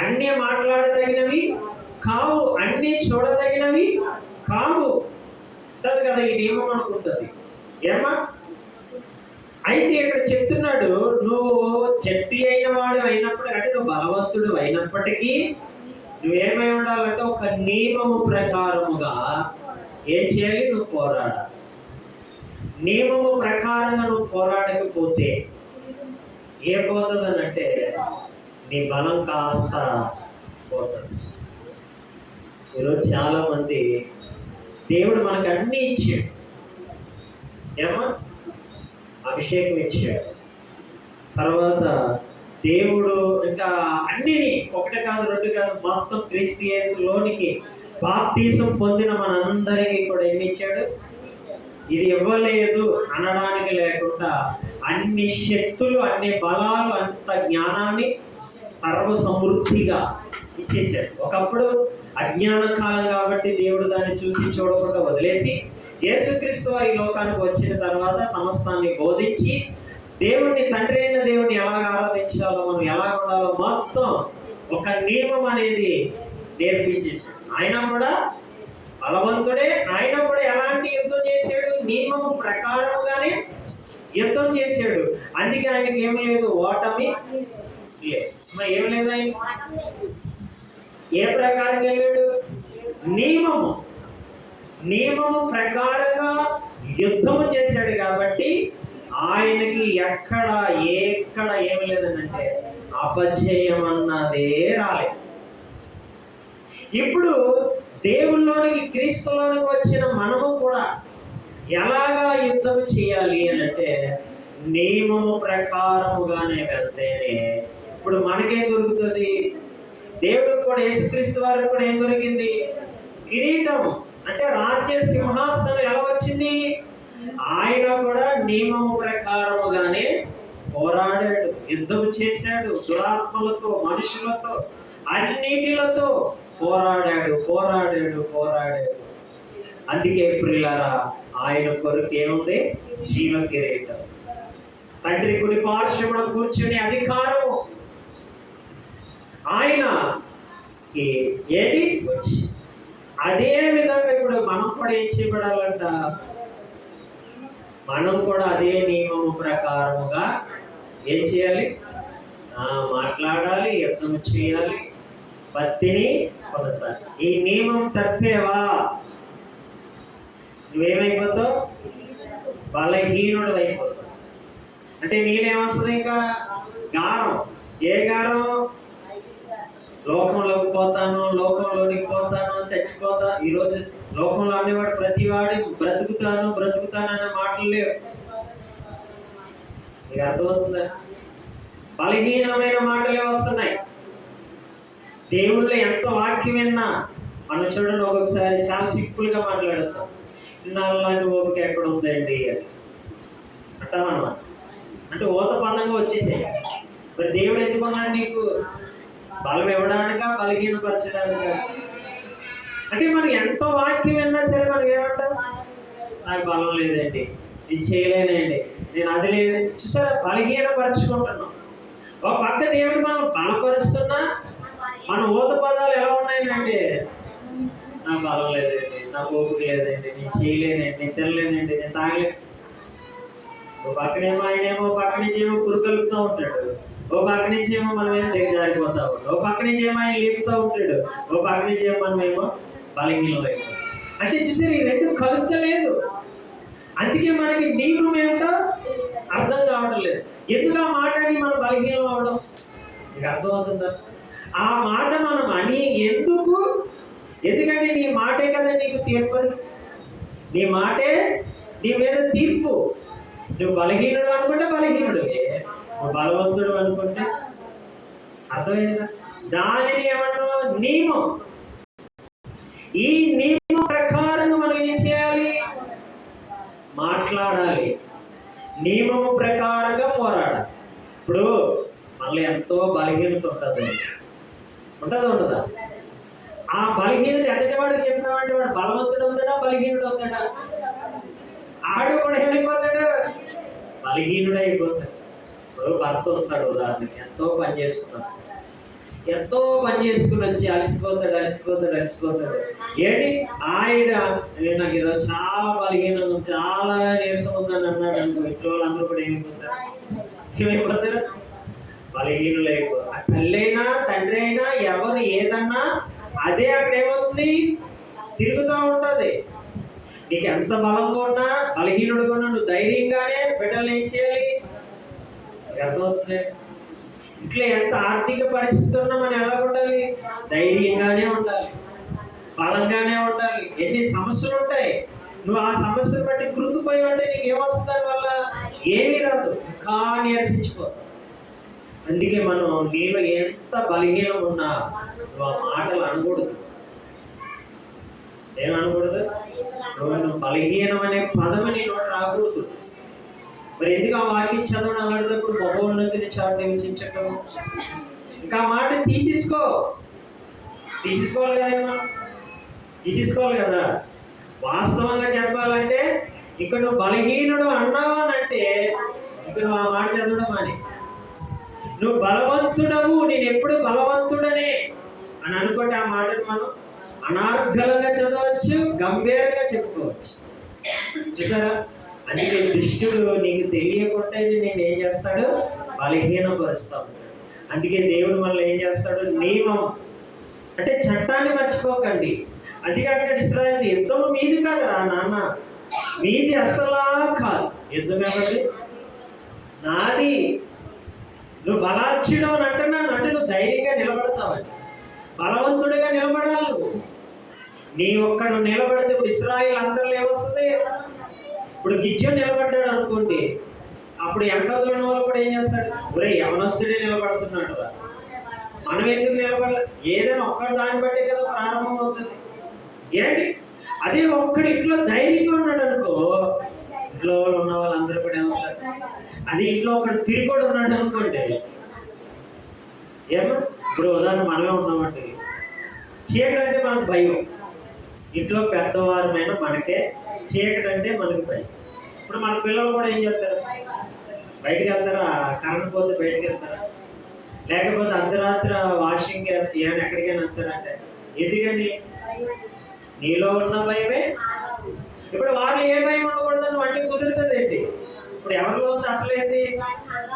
అన్నీ మాట్లాడదగినవి కావు, అన్నీ చూడదగినవి కావు కదా ఈ నియమం అనుకుంటుంది. ఏమా అయితే ఇక్కడ చెప్తున్నాడు, నువ్వు జట్టి అయిన వాడు అయినప్పుడు అంటే నువ్వు బలవంతుడు అయినప్పటికీ నువ్వేమై ఉండాలంటే ఒక నియమము ప్రకారముగా ఏం చేయాలి? నువ్వు పోరాడాలి. నియమము ప్రకారంగా నువ్వు పోరాడకపోతే ఏమవుతుంది అంటే నీ బలం కాస్త పోతుంది. ఈరోజు చాలా మంది దేవుడు మనకు అన్ని ఇచ్చాడు, అభిషేకం ఇచ్చాడు, తర్వాత దేవుడు ఇంకా అన్నిని ఒకటి కాదు రెండు కాదు మొత్తం క్రీస్తు యేసులోనికి బాప్తీసం పొందిన మనందరికీ కూడా ఎన్ని ఇచ్చాడు? ఇది ఇవ్వలేదు అనడానికి లేకుండా అన్ని శక్తులు, అన్ని బలాలు, అంత జ్ఞానాన్ని సర్వ సమృద్ధిగా ఇచ్చేశాడు. ఒకప్పుడు అజ్ఞాన కాలం కాబట్టి దేవుడు దాన్ని చూసి చూడకుండా వదిలేసి యేసుక్రీస్తు వారి లోకానికి వచ్చిన తర్వాత సమస్తాన్ని బోధించి దేవుణ్ణి, తండ్రి అయిన దేవుణ్ణి ఎలాగ ఆరాధించాలో, మనం ఎలాగ ఉండాలో మొత్తం ఒక నియమం అనేది నేర్పించేశాడు. ఆయన కూడా బలవంతుడే, ఆయన కూడా ఎలాంటి యుద్ధం చేశాడు? నియమము ప్రకారముగానే యుద్ధం చేశాడు. అందుకే ఆయనకి ఏం లేదు, ఓటమి లేదు. ఏం లేదు ఆయన ఏ ప్రకారంగా వెళ్ళాడు? నియమము ప్రకారంగా యుద్ధము చేశాడు కాబట్టి ఆయనకి ఎక్కడ ఏమి లేదనంటే అపజయం అన్నదే రాలేదు. ఇప్పుడు దేవుళ్ళలోనికి, క్రీస్తులోనికి వచ్చిన మనము కూడా ఎలాగా యుద్ధం చేయాలి అని అంటే నియమము ప్రకారముగానే వెళ్తేనే ఇప్పుడు మనకేం దొరుకుతుంది? దేవుడు కూడా, యేసుక్రీస్తు వారికి కూడా ఏం దొరికింది? కిరీటం. అంటే రాజ్య సింహాసనం ఎలా వచ్చింది? ఆయన కూడా నియమము ప్రకారముగానే పోరాడాడు, యుద్ధం చేశాడు, దురాత్మలతో, మనుషులతో, అన్నిటిలతో పోరాడాడు. అందుకే ప్రియులారా, ఆయన కొరకు ఏముంది? జీవ కిరీటం. తండ్రి కుడి పార్శ్వమున కూర్చుని అధికారము ఆయన ఏంటి వచ్చి. అదే విధంగా ఇప్పుడు మనం కూడా ఏం చేయబడాలంట? మనం కూడా అదే నియమము ప్రకారముగా ఏం చేయాలి? మాట్లాడాలి, యుద్ధం చేయాలి, భక్తిని కొనసాగి. ఈ నియమం తప్పేవా నువ్వేమైపోతావు? బలహీనుడు అయిపోతావు. అంటే నేనేమొస్తుంది? ఇంకా గారం. ఏ గారం? లోకంలోకి లోకంలోనికి పోతాను, చచ్చిపోతాను. ఈరోజు లోకంలో అనేవాడు ప్రతివాడి బ్రతుకుతాను అనే మాటలు లేవు. మీకు అర్థమవుతుందా? బలహీనమైన మాటలే వస్తున్నాయి. దేవుళ్ళు ఎంత వాక్యం విన్నా మనం చూడండి, ఒక్కొక్కసారి చాలా సింపుల్ గా మాట్లాడతాం. నాలాంటి ఓపిక ఎక్కడ ఉందండి అని అంటామన్నమాట. అంటే ఓత పదంగా వచ్చేసాయి. మరి దేవుడు ఎందుకున్నాడు నీకు? బలం ఇవ్వడానికా, బలహీనపరచడానికా? అంటే మనం ఎంతో వాక్యం విన్నా సరే మనం ఏమంటాం? నాకు బలం లేదండి, నేను చేయలేనండి, నేను అది లేదు. చూసారా, బలహీనపరచుకుంటున్నాం. ఒక పక్క దేవుడు మనం బలపరుస్తున్నా మన ఊత పదాలు ఎలా ఉన్నాయంటే, నాకు బలం లేదండి, నాకు ఓపిక లేదండి, నేను చేయలేనండి, నేను తినలేనండి, నేను తాగలేను. ఓ పక్కనేమో ఆయనేమో పక్క నుంచి ఏమో పురుకలుపుతూ ఉంటాడు, ఓ పక్క నుంచి ఏమో మనం ఏమో దిగజారిపోతా ఉంటాం, ఓ పక్క నుంచి ఏమో ఆయన లేపుతూ ఉంటాడు, ఓ పక్క నుంచి ఏమో మనం ఏమో బలహీనం అయిపోతాం. అంటే చూసారు, ఈ రెండు కలుపుతలేదు. అందుకే మనకి నియమం ఏమిటో అర్థం కావడం లేదు. ఎందుకు ఆ మాట అని మనం బలహీనం అవడం? మీకు అర్థమవుతుందా? ఆ మాట మనం అని ఎందుకు? ఎందుకంటే నీ మాటే కదా నీకు తీర్పు. నీ మాటే నీ మీద తీర్పు. నువ్వు బలహీనుడు అనుకుంటే బలహీనుడివే, నువ్వు బలవంతుడు అనుకుంటే అర్థమైందా? దానిని ఏమన్నా నియమం. ఈ నియమం ప్రకారం మనం ఏం చేయాలి? మాట్లాడాలి. నియమము ప్రకారంగా పోరాడాలి. ఇప్పుడు మనలో ఎంతో బలహీనత ఉంటుంది. ఉంటుందా? ఆ బలహీనత ఎదుటివాడికి చెప్పినామంటే వాడు బలవంతుడు అవుతాడా, బలహీనుడు అవుతాడా? ఆడు కూడా ఏమైపోతాడు? బలహీనుడు అయిపోతాడు. ఇప్పుడు భర్త వస్తాడు, ఉదాహరణకి ఎంతో పని చేసుకుని వస్తాడు. ఎంతో పని చేసుకుని వచ్చి అలసిపోతాడు. ఏంటి ఆయన, నాకు ఈరోజు చాలా బలహీనం, చాలా నీరసం ఉందని అన్నాడు అనుకో, ఇంట్లో వాళ్ళందరూ కూడా ఏమైపోతారు? బలహీనులు అయిపోతారు. తల్లి అయినా తండ్రి అయినా ఎవరు ఏదన్నా అదే అక్కడ ఏమవుతుంది? తిరుగుతూ ఉంటుంది. నీకు ఎంత బలంగా ఉన్నా, బలహీనుడుగా ఉన్నా, నువ్వు ధైర్యంగానే బిడ్డలు ఏం చేయాలి? అర్థమవుతుంది. ఇట్లా ఎంత ఆర్థిక పరిస్థితి ఉన్నా మనం ఎలా ఉండాలి? ధైర్యంగానే ఉండాలి, బలంగానే ఉండాలి. ఎన్ని సమస్యలు ఉంటాయి, నువ్వు ఆ సమస్యను బట్టి కృంగిపోయి ఉంటే నీకు ఏమొస్తుంది? వల్ల ఏమీ రాదు, ఇంకా నీరసించిపోతావు. అందుకే మనం నీలో ఎంత బలహీనం ఉన్నా నువ్వు ఆ మాటలు అనకూడదు. ఏమనకూడదు? నువ్వు బలహీనం అనే పదం నీ నోట రాకూడదు. మరి ఎందుకు ఆ వాక్యం చదవడం అలాంటప్పుడు మగోన్నతిని చాటు నివసించటం? ఇంకా ఆ మాట తీసేసుకోవాలి కదా. వాస్తవంగా చెప్పాలంటే ఇక నువ్వు బలహీనుడు అన్నావు అని అంటే ఇక నువ్వు ఆ మాట చదవడం అని. నువ్వు బలవంతుడవు, నేను ఎప్పుడు బలవంతుడనే అని అనుకుంటే ఆ మాటను మనం అనార్గళంగా చదవచ్చు, గంభీరంగా చెప్పుకోవచ్చు. చూసారా? అందుకే దుష్టుడు నీకు తెలియకుండా నేను ఏం చేస్తాడు? బలహీనపరుస్తాడు. అందుకే దేవుడు మనల్ని ఏం చేస్తాడు? నియమం అంటే చట్టాన్ని మర్చిపోకండి. అందుకే అంటే ఇశ్రాయేలు యుద్ధం మీది కాదురా నాన్న, మీది అసలా కాదు. యుద్ధం ఎవరిది? నాది. నువ్వు బలాచ్యుడు అని అంటున్నాను అంటే నువ్వు ధైర్యంగా నిలబడతావని, బలవంతుడిగా నిలబడాలి. నీ ఒక్కడు నిలబడితే ఇప్పుడు ఇశ్రాయేలు అందరిలో ఏమొస్తుంది? ఇప్పుడు గిద్యోను నిలబడ్డాడు అనుకోండి, అప్పుడు వెనకదులు ఉన్న వాళ్ళు కూడా ఏం చేస్తాడు? ఒరే యవనస్తుడే నిలబడుతున్నాడు రా, మనం ఎందుకు నిలబడాలి? ఏదైనా ఒక్కటి దాన్ని బట్టే కదా ప్రారంభం అవుతుంది. ఏంటి అదే ఒక్కడు ఇంట్లో ధైర్యంగా ఉన్నాడు అనుకో, ఇంట్లో వాళ్ళు ఉన్న వాళ్ళందరూ కూడా ఏమవుతారు? అది ఇంట్లో ఒకడు తిరిగోడు ఉన్నాడు అనుకోండి, ఏమో ఇప్పుడు ఉదాహరణ మనమే ఉన్నామంటే చీకటి అంటే మనకు భయం. ఇంట్లో పెద్దవారమైన మనకే చీకటి అంటే మనకు భయం. ఇప్పుడు మన పిల్లలు కూడా ఏం చేస్తారు? బయటకు వెళ్తారా? కరెంట్ పోతే బయటకు వెళ్తారా? లేకపోతే అర్ధరాత్రి వాషింగ్ ఏమైనా ఎక్కడికైనా వెళ్తారంటే ఎందుకని? నీలో ఉన్న భయమే. ఇప్పుడు వాళ్ళు ఏ భయం ఉండకూడదని వంటి కుదురుతుంది ఏంటి? ఇప్పుడు ఎవరిలో ఉంది అసలు ఏంటి?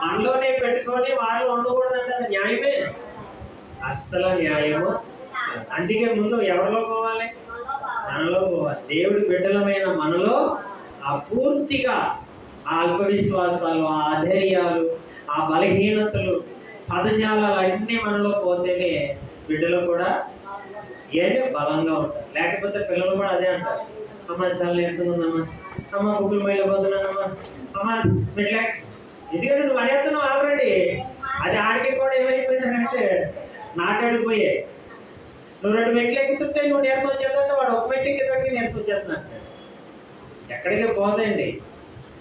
మనలోనే పెట్టుకొని వాళ్ళు ఉండకూడదంటే అది న్యాయమే? అస్సలు న్యాయము. అందుకే ముందు ఎవరిలో పోవాలి? మనలో పోవాలి. దేవుడి బిడ్డలమైన మనలో ఆ పూర్తిగా ఆ అల్ప విశ్వాసాలు, ఆ అధైర్యాలు, ఆ బలహీనతలు, పదజాలాలు అన్నీ మనలో పోతేనే బిడ్డలు కూడా ఏంటి బలంగా ఉంటారు. లేకపోతే పిల్లలు కూడా అదే అంటారు, అమ్మ చాలా నీరసంగా ఉందమ్మా, అమ్మ బుక్కులు మైలు పోతున్నానమ్మా, అమ్మ ఇట్లా. ఎందుకంటే నువ్వు అనేస్తున్నావు ఆల్రెడీ, అది ఆడికి కూడా ఏమైపోయిందంటే నాటాడిపోయే. నువ్వు 2 మెట్లు ఎక్కుతుంటే నువ్వు నీరసం వచ్చేద్దంటే వాడు ఒక మెట్టు ఎక్కేటప్పటికి నీరసం వచ్చేస్తున్నాడు. ఎక్కడికి పోదండి.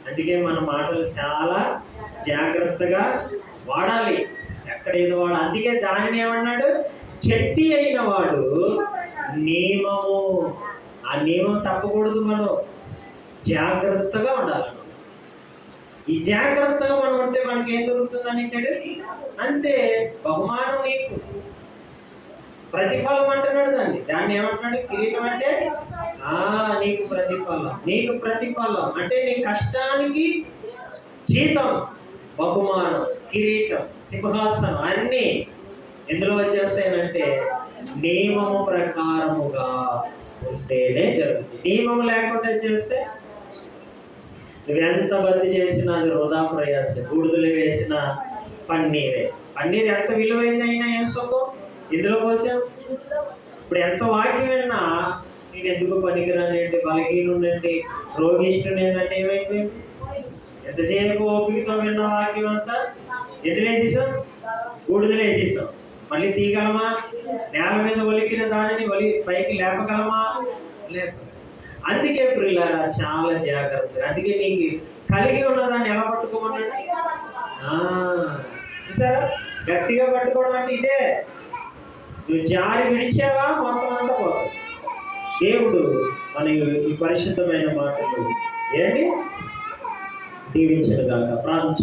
అందుకే మన మాటలు చాలా జాగ్రత్తగా వాడాలి. ఎక్కడ ఏదో వాడు, అందుకే దానిని ఏమన్నాడు, చెట్టి అయిన వాడు నియమము, ఆ నియమం తప్పకూడదు. మనం జాగ్రత్తగా ఉండాలి. ఈ జాగ్రత్తగా మనం ఉంటే మనకి ఏం దొరుకుతుంది అనేసాడు, అంతే బహుమానం నీకు, ప్రతిఫలం అంటున్నాడు. దాన్ని ఏమంటున్నాడు, కిరీటం అంటే నీకు ప్రతిఫలం. నీకు ప్రతిఫలం అంటే నీ కష్టానికి జీతం, బహుమానం, కిరీటం, సింహాసనం అన్నీ ఎందులో వచ్చేస్తాయనంటే నియమము ప్రకారముగా ఉంటేనే జరుగుతుంది. నియమం లేకుండా చేస్తే నువ్వెంత బద్ది చేసినా అది వృధా ప్రయాస. బూడిదలు వేసిన పన్నీరే. పన్నీర్ ఎంత విలువైందైనా ఏం సుఖం ఇందులో పోసాం. ఇప్పుడు ఎంత వాక్యం విన్నా నేను ఎందుకు పనికిరానండి, బలహీనుండండి, రోగిష్ఠునేనంటే ఏమైపోయింది? ఎంతసేపు ఓపికతో విన్న వాక్యం అంతా ఎదులేసేసాం, బూడిదలేసేసాం. మళ్ళీ తీయగలమా? నేల మీద ఒలికిన దానిని పైకి లేపగలమా? లేప. అందుకే ప్రియులారా చాలా జాగ్రత్త. అందుకే నీకు కలిగి ఉన్నదాన్ని ఎలా పట్టుకోమన్నాడు? చూసారా, గట్టిగా పట్టుకోవడం అంటే ఇదే. నువ్వు జారి విడిచావా మొత్తం అంతా పోతుంది. దేవుడు మన ఈ పరిశుద్ధమైన మాటలు ఏంటి దీవించను గాక. ప్రార్థించారు.